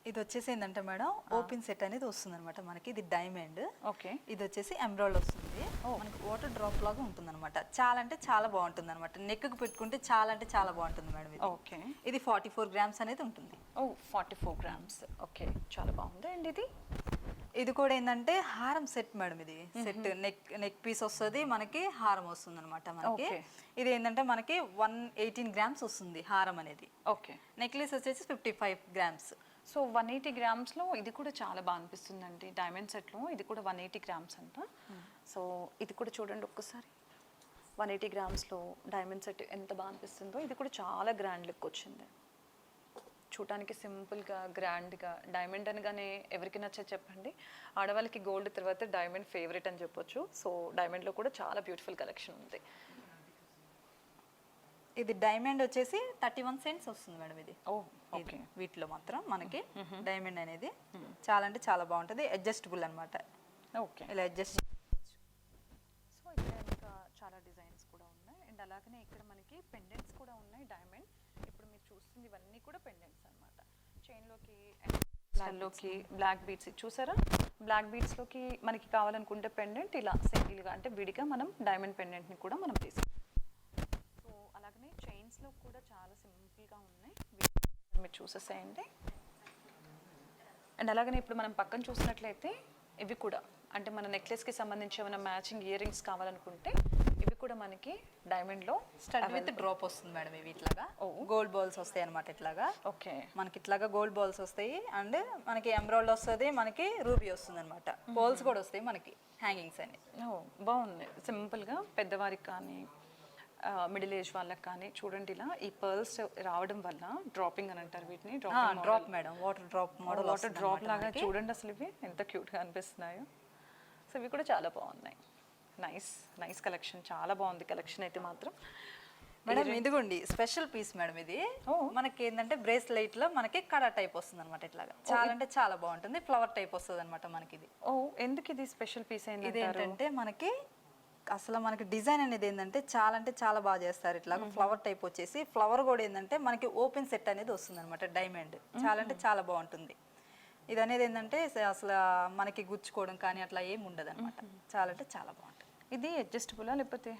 ఇది వచ్చేసి ఏంటంటే మేడం ఓపెన్ సెట్ అనేది వస్తుంది అనమాట మనకి. ఇది డైమండ్, ఓకే. ఇది వచ్చేసి ఎమరాల్డ్ వస్తుంది. మనకి వాటర్ డ్రాప్ లాగా ఉంటుంది అనమాట. చాలా అంటే చాలా బాగుంటుంది అనమాట. నెక్కు పెట్టుకుంటే చాలా అంటే చాలా బాగుంటుంది మేడం ఇది. ఓకే. ఇది 44 గ్రామ్స్ అనేది ఉంటుంది. ఓ 44 గ్రామ్స్. ఓకే, చాలా బాగుంది. అండ్ ఇది ఇది కూడా ఏంటంటే హారం సెట్ మేడం. ఇది సెట్ నెక్ పీస్ వస్తుంది మనకి, హారం వస్తుంది అనమాట మనకి. Okay. ఇది ఏంటంటే మనకి 118 గ్రామ్స్ వస్తుంది హారం అనేది. ఓకే. నెక్లెస్ వచ్చేసి 55 గ్రామ్స్. సో 180 గ్రామ్స్లో ఇది కూడా చాలా బాగా అనిపిస్తుందండి. డైమండ్ సెట్లో ఇది కూడా 180 గ్రామ్స్ అంట. సో ఇది కూడా చూడండి ఒక్కసారి, 180 గ్రామ్స్లో డైమండ్ సెట్ ఎంత బాగా అనిపిస్తుందో. ఇది కూడా చాలా గ్రాండ్ లుక్ వచ్చింది. చూడటానికి సింపుల్గా గ్రాండ్గా. డైమండ్ అనగానే ఎవరికి నచ్చే చెప్పండి. ఆడవాళ్ళకి గోల్డ్ తర్వాత డైమండ్ ఫేవరెట్ అని చెప్పొచ్చు. సో డైమండ్లో కూడా చాలా బ్యూటిఫుల్ కలెక్షన్ ఉంది. ఇది డైమండ్ వచ్చేసి 31 సెంట్స్ వస్తుంది మేడం. ఇది ఓ ఓకే. వీటిలో మాత్రం మనకి డైమండ్ అనేది చాలా అంటే చాలా బాగుంటుంది. అడ్జస్టబుల్ అనమాట. ఓకే. ఇలా అడ్జస్ట్. సో ఇక్కడ ఇంకా చాలా డిజైన్స్ కూడా ఉన్నాయి. అండ్ అలాగనే ఇక్కడ మనకి పెండెంట్స్ కూడా ఉన్నాయి డైమండ్. ఇప్పుడు మీరు చూస్తుంది ఇవన్నీ కూడా పెండెంట్స్ అనమాట. చైన్లోకి లోకి బ్లాక్ బీడ్స్ చూసారా? బ్లాక్ బీడ్స్లోకి మనకి కావాలనుకుంటే పెండెంట్ ఇలా సింగిల్గా అంటే విడిగా మనం డైమండ్ పెండెంట్ని కూడా మనం తీసుకోవాలి. సో అలాగనే చైన్స్లో కూడా చాలా సింపుల్గా ఉన్నాయి. మీరు చూసేసేయండి. అండ్ అలాగనే ఇప్పుడు మనం పక్కన చూసినట్లయితే ఇవి కూడా అంటే మన నెక్లెస్కి సంబంధించి ఏమైనా మ్యాచింగ్ ఇయర్ రింగ్స్ కావాలనుకుంటే ఇవి కూడా మనకి డైమండ్లో స్టడ్ విత్ డ్రాప్ వస్తుంది మేడం. ఇవి ఇట్లాగా గోల్డ్ బాల్స్ వస్తాయి అనమాట. ఇట్లాగా ఓకే. మనకి ఇట్లాగా గోల్డ్ బాల్స్ వస్తాయి. అండ్ మనకి ఎమరాల్డ్ వస్తుంది, మనకి రూబీ వస్తుంది అనమాట. బాల్స్ కూడా వస్తాయి మనకి, హ్యాంగింగ్స్ అని. బాగుంది. సింపుల్గా పెద్దవారికి కానీ మిడిల్ ఏజ్ వాళ్ళకి కానీ చూడండి ఇలా ఈ పర్ల్స్ రావడం వల్ల డ్రాపింగ్ అని అంటారు వీటిని. Drop madam, water drop model. Water drop లాగా చూడండి అసలు ఇవి ఎంత క్యూట్గా అనిపిస్తున్నాయో. సో ఇవి కూడా చాలా బాగున్నాయి. నైస్ నైస్ కలెక్షన్, చాలా బాగుంది కలెక్షన్ అయితే మాత్రం. మేడం ఇదిగోండి స్పెషల్ పీస్ మేడం. ఇది మనకి ఏంటంటే బ్రేస్లెట్ లో మనకి కడా టైప్ వస్తుంది అనమాట. ఇట్లాగా చాలా అంటే చాలా బాగుంటుంది. ఫ్లవర్ టైప్ వస్తుంది అనమాట మనకి ఇది. ఓ ఎందుకు ఇది స్పెషల్ పీస్ అయింది? ఇది ఏంటంటే మనకి అసలు మనకి డిజైన్ అనేది ఏంటంటే చాలా అంటే చాలా బాగా చేస్తారు. ఇట్లా ఫ్లవర్ టైప్ వచ్చేసి ఫ్లవర్ కూడా ఏంటంటే మనకి ఓపెన్ సెట్ అనేది వస్తుంది అనమాట. డైమండ్ చాలా అంటే చాలా బాగుంటుంది. ఇది అనేది ఏంటంటే అసలు మనకి గుచ్చుకోవడం కానీ అట్లా ఏమి ఉండదు అనమాట. చాలా అంటే చాలా బాగుంటుంది. ఇది అడ్జస్టబుల్ లేకపోతే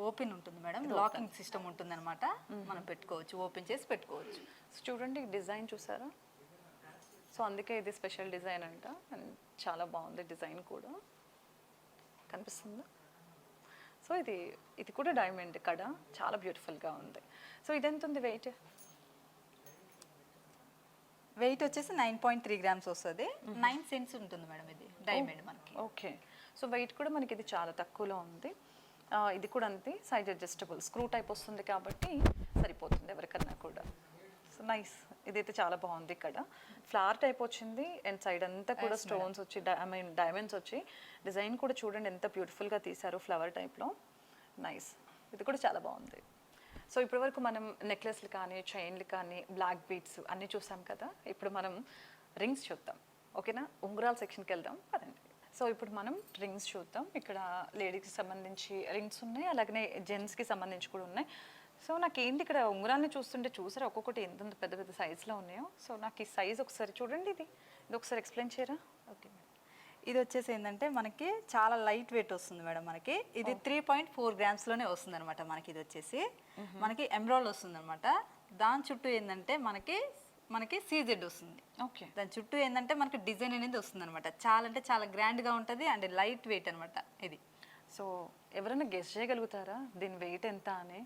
ఓపెన్ ఉంటుంది మేడం. లాకింగ్ సిస్టమ్ ఉంటుంది అనమాట. మనం పెట్టుకోవచ్చు, ఓపెన్ చేసి పెట్టుకోవచ్చు. సో చూడండి డిజైన్ చూసారా? సో అందుకే ఇది స్పెషల్ డిజైన్ అంట. చాలా బాగుంది డిజైన్ కూడా, కనిపిస్తుందా? సో ఇది కూడా డైమండ్ కడ చాలా బ్యూటిఫుల్గా ఉంది. సో ఇది ఎంత ఉంది వెయిట్? వెయిట్ వచ్చేసి 9.3 గ్రామ్స్ వస్తుంది. 9 సెంట్స్ ఉంటుంది మేడం ఇది డైమండ్ మనకి. ఓకే. సో వెయిట్ కూడా మనకి ఇది చాలా తక్కువలో ఉంది. ఇది కూడా అంతే, సైజ్ అడ్జస్టబుల్ స్క్రూ టైప్ వస్తుంది కాబట్టి సరిపోతుంది ఎవరికన్నా కూడా. So nice. ఇదైతే చాలా బాగుంది. ఇక్కడ ఫ్లవర్ టైప్ వచ్చింది అండ్ సైడ్ అంతా కూడా స్టోన్స్ వచ్చి డైమండ్స్ వచ్చి డిజైన్ కూడా చూడండి ఎంత బ్యూటిఫుల్గా తీశారు ఫ్లవర్ టైప్లో. నైస్. ఇది కూడా చాలా బాగుంది. సో ఇప్పటివరకు మనం నెక్లెస్లు కానీ చైన్లు కానీ బ్లాక్ బీడ్స్ అన్నీ చూసాం కదా. ఇప్పుడు మనం రింగ్స్ చూద్దాం, ఓకేనా? ఉంగరాల సెక్షన్కి వెళ్దాం పదండి. సో ఇప్పుడు మనం రింగ్స్ చూద్దాం. ఇక్కడ లేడీస్కి సంబంధించి రింగ్స్ ఉన్నాయి, అలాగనే జెంట్స్కి సంబంధించి కూడా ఉన్నాయి. సో నాకేంటి ఇక్కడ ఉంగరాలని చూస్తుంటే చూసారా ఒక్కొక్కటి ఎంత పెద్ద పెద్ద సైజులో ఉన్నాయో. సో నాకు ఈ సైజ్ ఒకసారి చూడండి. ఇది ఒకసారి ఎక్స్ప్లెయిన్ చేయరా? Okay madam. ఇది వచ్చేసి ఏంటంటే మనకి చాలా లైట్ వెయిట్ వస్తుంది మేడం. మనకి ఇది 3.4 గ్రామ్స్లోనే వస్తుంది అనమాట. మనకి ఇది వచ్చేసి మనకి ఎమరాల్డ్ వస్తుంది అనమాట. దాని చుట్టూ ఏంటంటే మనకి సీజెడ్ వస్తుంది. ఓకే. దాని చుట్టూ ఏంటంటే మనకి డిజైన్ అనేది వస్తుంది అనమాట. చాలా అంటే చాలా గ్రాండ్గా ఉంటుంది అండ్ లైట్ వెయిట్ అనమాట ఇది. సో ఎవరైనా గెస్ చేయగలుగుతారా దీని వెయిట్ ఎంత అని?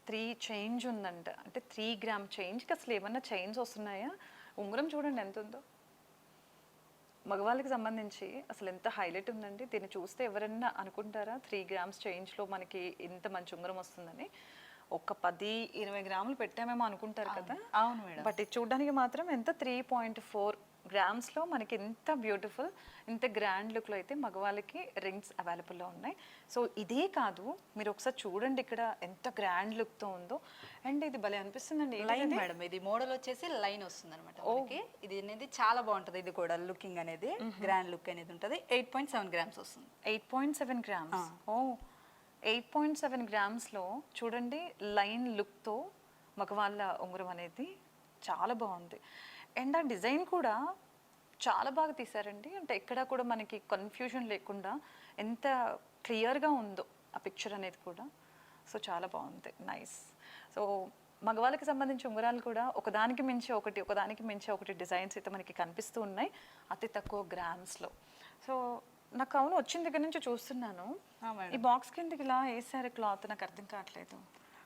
3 చేంజ్ ఉందంట. అంటే 3 గ్రామ్ చేంజ్కి అసలు ఏమన్నా చైన్స్ వస్తున్నాయా? ఉంగరం చూడండి ఎంత ఉందో. మగవాళ్ళకి సంబంధించి అసలు ఎంత హైలైట్ ఉందండి. దీన్ని చూస్తే ఎవరైనా అనుకుంటారా 3 గ్రామ్స్ చేంజ్లో మనకి ఇంత మంచి ఉంగరం వస్తుందని? ఒక 10-20 గ్రాములు పెట్టామేమో అనుకుంటారు కదా. అవును మేడం. బట్ ఇది చూడడానికి మాత్రం ఎంత 3.4 గ్రామ్స్లో మనకి ఎంత బ్యూటిఫుల్ ఇంత గ్రాండ్ లుక్లో అయితే మగవాళ్ళకి రింగ్స్ అవైలబుల్లో ఉన్నాయి. సో ఇదే కాదు, మీరు ఒకసారి చూడండి ఇక్కడ ఎంత గ్రాండ్ లుక్తో ఉందో. అండ్ ఇది భలే అనిపిస్తుందండి. లైన్ మేడం, ఇది మోడల్ వచ్చేసి లైన్ వస్తుంది అనమాట. ఓకే. ఇది అనేది చాలా బాగుంటుంది. ఇది కూడా లుకింగ్ అనేది గ్రాండ్ లుక్ అనేది ఉంటుంది. 8.7 గ్రామ్స్ వస్తుంది. 8.7 గ్రామ్స్. ఓ 8.7 గ్రామ్స్లో చూడండి లైన్ లుక్తో మగవాళ్ళ ఉంగరం అనేది చాలా బాగుంది. అండ్ ఆ డిజైన్ కూడా చాలా బాగా తీశారండి. అంటే ఎక్కడా కూడా మనకి కన్ఫ్యూజన్ లేకుండా ఎంత క్లియర్గా ఉందో ఆ పిక్చర్ అనేది కూడా. సో చాలా బాగుంది, నైస్. సో మగవాళ్ళకి సంబంధించి ఉంగరాలు కూడా ఒకదానికి మించి ఒకటి డిజైన్స్ అయితే మనకి కనిపిస్తూ ఉన్నాయి అతి తక్కువ గ్రామ్స్లో. సో నాకు అవును వచ్చిన దగ్గర నుంచి చూస్తున్నాను, ఈ బాక్స్ కిందకి ఇలా వేసారు క్లాత్, నాకు అర్థం కావట్లేదు.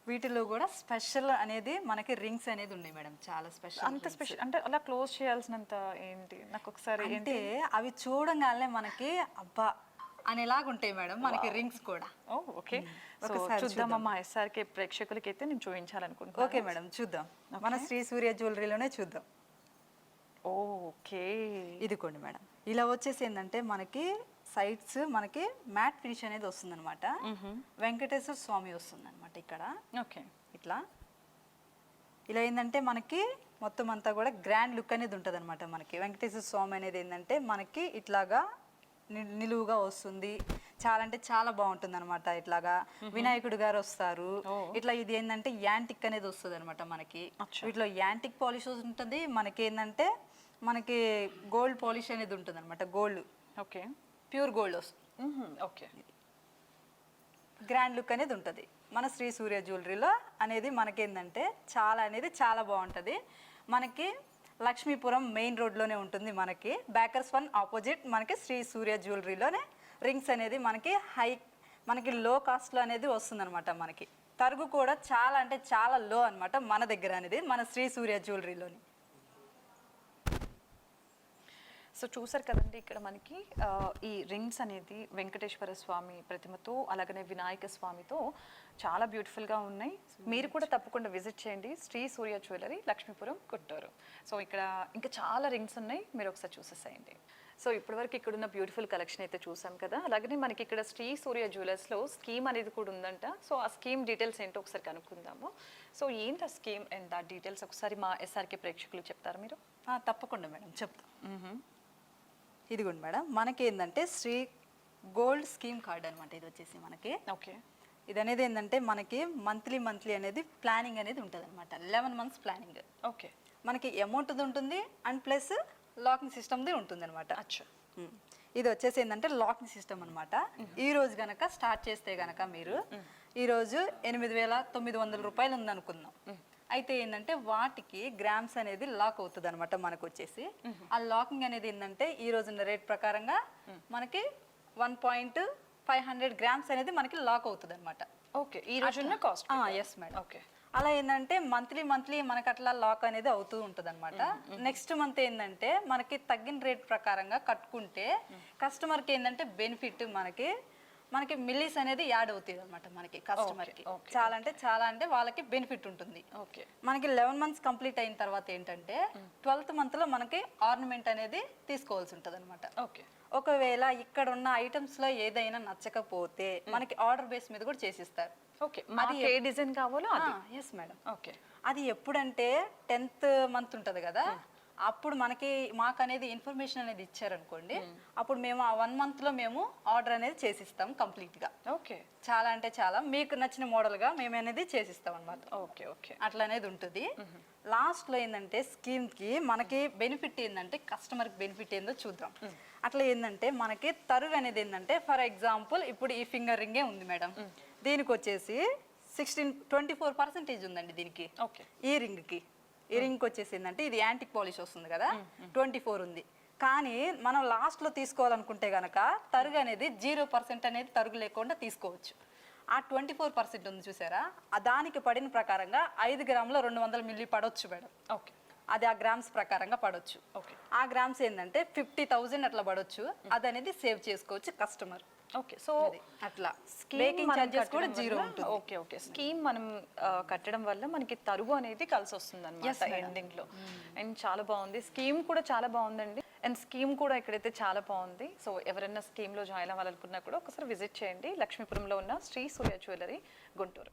వీటిలో కూడా స్పెషల్ అనేది మనకి రింగ్స్ అనేది ఉన్నాయి మేడం, చాలా స్పెషల్. అంత స్పెషల్ అంటే అలా క్లోజ్ చేయాల్సినంత ఏంటి? నాకు ఒకసారి అంటే అవి చూడంగానే మనకి అబ్బా అనేలాగా ఉంటాయి మేడం మనకి రింగ్స్ కూడా. ఓకే, చూద్దామమ్మా ఎస్ఆర్కే ప్రేక్షకులకి అయితే నేను చూపించాలనుకుంటున్నాను. ఓకే మేడం, చూద్దాం. మన శ్రీ సూర్య జ్యువెలరీలోనే చూద్దాం. ఓకే, ఇదిగోండి మేడం, ఇలా వచ్చేసి ఏంటంటే మనకి సైడ్స్ మనకి మ్యాట్ ఫినిష్ అనేది వస్తుంది అనమాట. వెంకటేశ్వర స్వామి వస్తుంది అనమాట ఇక్కడ. ఓకే, ఇట్లా ఇలా ఏంటంటే మనకి మొత్తం అంతా కూడా గ్రాండ్ లుక్ అనేది ఉంటుంది అనమాట. మనకి వెంకటేశ్వర స్వామి అనేది ఏంటంటే మనకి ఇట్లాగా నిలువుగా వస్తుంది, చాలా అంటే చాలా బాగుంటుంది అనమాట. ఇట్లాగా వినాయకుడు గారు వస్తారు, ఇట్లా ఇది ఏంటంటే యాంటిక్ అనేది వస్తుంది అనమాట మనకి. వీటిలో యాంటిక్ పాలిష్ ఉంటుంది, మనకి ఏంటంటే మనకి గోల్డ్ పాలిష్ అనేది ఉంటుంది అనమాట. గోల్డ్, ఓకే, ప్యూర్ గోల్డ్ వస్తుంది. ఓకే, గ్రాండ్ లుక్ అనేది ఉంటుంది మన శ్రీ సూర్య జ్యువెలరీలో అనేది. మనకేంటంటే చాలా బాగుంటుంది. మనకి లక్ష్మీపురం మెయిన్ రోడ్లోనే ఉంటుంది మనకి. బ్యాకర్స్ వన్ ఆపోజిట్ మనకి శ్రీ సూర్య జ్యువెలరీలోనే రింగ్స్ అనేది మనకి లో కాస్ట్లో అనేది వస్తుంది అనమాట. మనకి తరుగు కూడా చాలా అంటే చాలా లో అనమాట మన దగ్గర అనేది, మన శ్రీ సూర్య జ్యువెలరీలోని. సో చూసారు కదండి, ఇక్కడ మనకి ఈ రింగ్స్ అనేది వెంకటేశ్వర స్వామి ప్రతిమతో అలాగనే వినాయక స్వామితో చాలా బ్యూటిఫుల్గా ఉన్నాయి. మీరు కూడా తప్పకుండా విజిట్ చేయండి శ్రీ సూర్య జ్యువెలరీ, లక్ష్మీపురం, గుంటూరు. సో ఇక్కడ ఇంకా చాలా రింగ్స్ ఉన్నాయి, మీరు ఒకసారి చూసేసేయండి. సో ఇప్పటివరకు ఇక్కడున్న బ్యూటిఫుల్ కలెక్షన్ అయితే చూసాం కదా. అలాగనే మనకి ఇక్కడ శ్రీ సూర్య జ్యువెలర్స్లో స్కీమ్ అనేది కూడా ఉందంట. సో ఆ స్కీమ్ డీటెయిల్స్ ఏంటో ఒకసారి కనుక్కుందాము. సో ఏంటి ఆ స్కీమ్ అండ్ ఆ డీటెయిల్స్ ఒకసారి మా ఎస్ఆర్కే ప్రేక్షకులు చెప్తారా మీరు? తప్పకుండా మేడం, చెప్తాం. ఇదిగోండి మేడం, మనకి ఏంటంటే శ్రీ గోల్డ్ స్కీమ్ కార్డ్ అనమాట. ఇది వచ్చేసి మనకి ఓకే, ఇది అనేది ఏంటంటే మనకి మంత్లీ అనేది ప్లానింగ్ అనేది ఉంటుంది అనమాట. 11 months ప్లానింగ్. ఓకే, మనకి అమౌంట్ది ఉంటుంది అండ్ ప్లస్ లాకింగ్ సిస్టమ్ది ఉంటుంది అనమాట. అచ్చా, ఇది వచ్చేసి ఏంటంటే లాకింగ్ సిస్టమ్ అనమాట. ఈ రోజు గనక స్టార్ట్ చేస్తే గనక మీరు ఈరోజు 8,900 రూపాయలు ఉందనుకుందాం. అయితే ఏంటంటే వాటికి గ్రామ్స్ అనేది లాక్ అవుతుంది అనమాట మనకు వచ్చేసి. ఆ లాకింగ్ అనేది ఏంటంటే ఈ రోజున్న రేట్ ప్రకారంగా మనకి 1.500 గ్రామ్స్ అనేది మనకి లాక్ అవుతుంది అనమాట. ఓకే, ఈ రోజున్న కాస్ట్. Yes madam. ఓకే, అలా ఏంటంటే మంత్లీ మనకి అట్లా లాక్ అనేది అవుతూ ఉంటుంది అనమాట. నెక్స్ట్ మంత్ ఏంటంటే మనకి తగ్గిన రేట్ ప్రకారంగా కట్టుకుంటే కస్టమర్కి ఏంటంటే బెనిఫిట్ మనకి మిల్లీస్ అనేది యాడ్ అవుతుంది అనమాట మనకి కస్టమర్కి. చాలా అంటే వాళ్ళకి బెనిఫిట్ ఉంటుంది. ఓకే, మనకి 11 months కంప్లీట్ అయిన తర్వాత ఏంటంటే 12th month లో మనకి ఆర్నమెంట్ అనేది తీసుకోవాల్సి ఉంటుంది అనమాట. ఓకే, ఒకవేళ ఇక్కడ ఉన్న ఐటమ్స్ లో ఏదైనా నచ్చకపోతే మనకి ఆర్డర్ బేస్ మీద కూడా చేసిస్తారు. ఓకే, అది ఏ డిజైన్ కావాలో అది. Yes madam. ఓకే, అది ఎప్పుడంటే 10th month ఉంటుంది కదా, అప్పుడు మాకు అనేది ఇన్ఫర్మేషన్ అనేది ఇచ్చారనుకోండి, అప్పుడు మేము ఆ 1 month లో మేము ఆర్డర్ అనేది చేసిస్తాం కంప్లీట్గా. ఓకే, చాలా అంటే చాలా మీకు నచ్చిన మోడల్గా మేము అనేది చేసిస్తాం అనమాట. ఓకే, ఓకే, అట్లా అనేది ఉంటుంది. లాస్ట్లో ఏంటంటే స్కీమ్కి మనకి బెనిఫిట్ ఏంటంటే కస్టమర్కి బెనిఫిట్ ఏందో చూద్దాం. అట్లా ఏంటంటే మనకి తరుగు అనేది ఏంటంటే ఫర్ ఎగ్జాంపుల్ ఇప్పుడు ఈ ఫింగర్ రింగే ఉంది మేడం, దీనికి వచ్చేసి 24% ఉందండి దీనికి. ఓకే, ఈ రింగ్కి వచ్చేసి ఏంటంటే ఇది యాంటిక్ పాలిష్ వస్తుంది కదా, 24 ఉంది. కానీ మనం లాస్ట్లో తీసుకోవాలనుకుంటే కనుక తరుగు అనేది 0% అనేది తరుగు లేకుండా తీసుకోవచ్చు. ఆ 24% ఉంది చూసారా, దానికి పడిన ప్రకారంగా 5 గ్రాముల 200 మిల్లీ పడవచ్చు మేడం. ఓకే, అది ఆ గ్రామ్స్ ప్రకారంగా పడవచ్చు. ఓకే, ఆ గ్రామ్స్ ఏంటంటే 50,000 అట్లా పడవచ్చు. అది అనేది సేవ్ చేసుకోవచ్చు కస్టమర్. ఓకే, సో అట్లా స్కీమ్ చార్జెస్ కూడా 0 ఉంటుంది. ఓకే, ఓకే, స్కీమ్ మనం కట్టడం వల్ల మనకి తరుగు అనేది కలిసి వస్తుంది అనమాట ఎండింగ్ లో. అండ్ చాలా బాగుంది, స్కీమ్ కూడా చాలా బాగుందండి. అండ్ స్కీమ్ కూడా ఇక్కడైతే చాలా బాగుంది. సో ఎవరైనా స్కీమ్ లో జాయిన్ అవ్వాలనుకున్నా కూడా ఒకసారి విజిట్ చేయండి లక్ష్మీపురంలో ఉన్న శ్రీ సూర్య జ్యువెలరీ, గుంటూరు.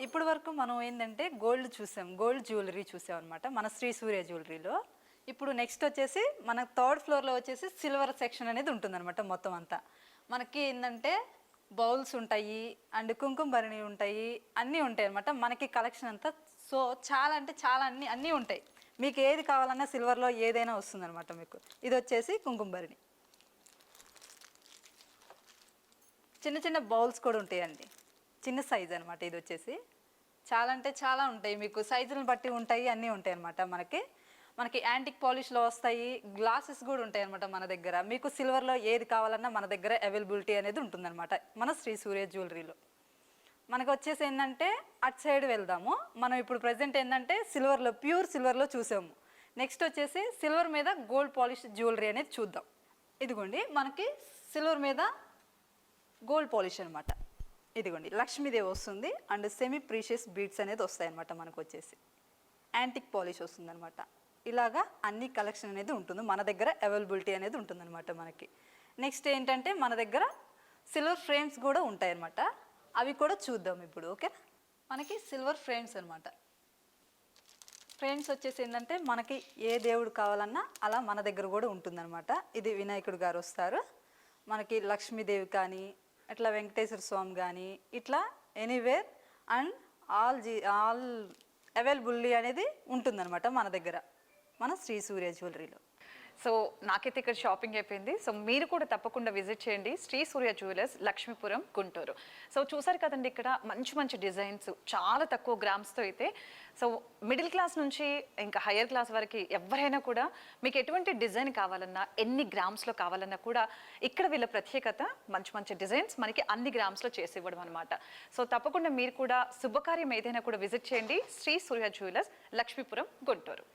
ఇప్పటి వరకు మనం ఏంటంటే గోల్డ్ జ్యువెలరీ చూసాం అనమాట మన శ్రీ సూర్య జ్యువెలరీలో. ఇప్పుడు నెక్స్ట్ వచ్చేసి మన 3rd floor లో వచ్చేసి సిల్వర్ సెక్షన్ అనేది ఉంటుంది అనమాట. మొత్తం అంతా మనకి ఏంటంటే బౌల్స్ ఉంటాయి అండ్ కుంకుమ భరణి ఉంటాయి, అన్నీ ఉంటాయి అనమాట మనకి కలెక్షన్ అంతా. సో చాలా అంటే చాలా అన్నీ ఉంటాయి. మీకు ఏది కావాలన్నా సిల్వర్లో ఏదైనా వస్తుందన్నమాట మీకు. ఇది వచ్చేసి కుంకుమ భరణి. చిన్న చిన్న బౌల్స్ కూడా ఉంటాయండి, చిన్న సైజ్ అనమాట. ఇది వచ్చేసి చాలా అంటే చాలా ఉంటాయి, మీకు సైజులను బట్టి ఉంటాయి, అన్నీ ఉంటాయి అనమాట. మనకి యాంటిక్ పాలిష్లో వస్తాయి, గ్లాసెస్ కూడా ఉంటాయి అనమాట మన దగ్గర. మీకు సిల్వర్లో ఏది కావాలన్నా మన దగ్గర అవైలబిలిటీ అనేది ఉంటుందన్నమాట మన శ్రీ సూర్య జ్యువెలరీలో. మనకు వచ్చేసి ఏంటంటే అటు సైడ్ వెళ్దాము. మనం ఇప్పుడు ప్రజెంట్ ఏంటంటే సిల్వర్లో, ప్యూర్ సిల్వర్లో చూసాము. నెక్స్ట్ వచ్చేసి సిల్వర్ మీద గోల్డ్ పాలిష్ జ్యువెలరీ అనేది చూద్దాం. ఇదిగోండి మనకి సిల్వర్ మీద గోల్డ్ పాలిష్ అనమాట. ఇదిగోండి లక్ష్మీదేవి వస్తుంది అండ్ సెమీ ప్రీషియస్ బీడ్స్ అనేది వస్తాయి అనమాట. మనకు వచ్చేసి యాంటిక్ పాలిష్ వస్తుంది అనమాట. ఇలాగా అన్ని కలెక్షన్ అనేది ఉంటుంది మన దగ్గర, అవైలబిలిటీ అనేది ఉంటుందన్నమాట మనకి. నెక్స్ట్ ఏంటంటే మన దగ్గర సిల్వర్ ఫ్రేమ్స్ కూడా ఉంటాయన్నమాట, అవి కూడా చూద్దాం ఇప్పుడు. ఓకే, మనకి సిల్వర్ ఫ్రేమ్స్ అనమాట. ఫ్రేమ్స్ వచ్చేసి ఏంటంటే మనకి ఏ దేవుడు కావాలన్నా అలా మన దగ్గర కూడా ఉంటుందన్నమాట. ఇది వినాయకుడు గారు వస్తారు, మనకి లక్ష్మీదేవి కానీ ఇట్లా వెంకటేశ్వర స్వామి కానీ ఇట్లా ఎనీవేర్ అండ్ ఆల్ అవైలబుల్లీ అనేది ఉంటుందన్నమాట మన దగ్గర మన శ్రీ సూర్య జ్యువెలరీలో. సో నాకైతే ఇక్కడ షాపింగ్ అయిపోయింది. సో మీరు కూడా తప్పకుండా విజిట్ చేయండి శ్రీ సూర్య జ్యువెలర్స్, లక్ష్మీపురం, గుంటూరు. సో చూసారు కదండి, ఇక్కడ మంచి మంచి డిజైన్స్ చాలా తక్కువ గ్రామ్స్తో అయితే. సో మిడిల్ క్లాస్ నుంచి ఇంకా హయ్యర్ క్లాస్ వరకు ఎవరైనా కూడా మీకు ఎటువంటి డిజైన్ కావాలన్నా, ఎన్ని గ్రామ్స్లో కావాలన్నా కూడా ఇక్కడ వీళ్ళ ప్రత్యేకత మంచి మంచి డిజైన్స్ మనకి అన్ని గ్రామ్స్లో చేసి ఇవ్వడం అనమాట. సో తప్పకుండా మీరు కూడా శుభకార్యం ఏదైనా కూడా విజిట్ చేయండి శ్రీ సూర్య జ్యువెలర్స్, లక్ష్మీపురం, గుంటూరు.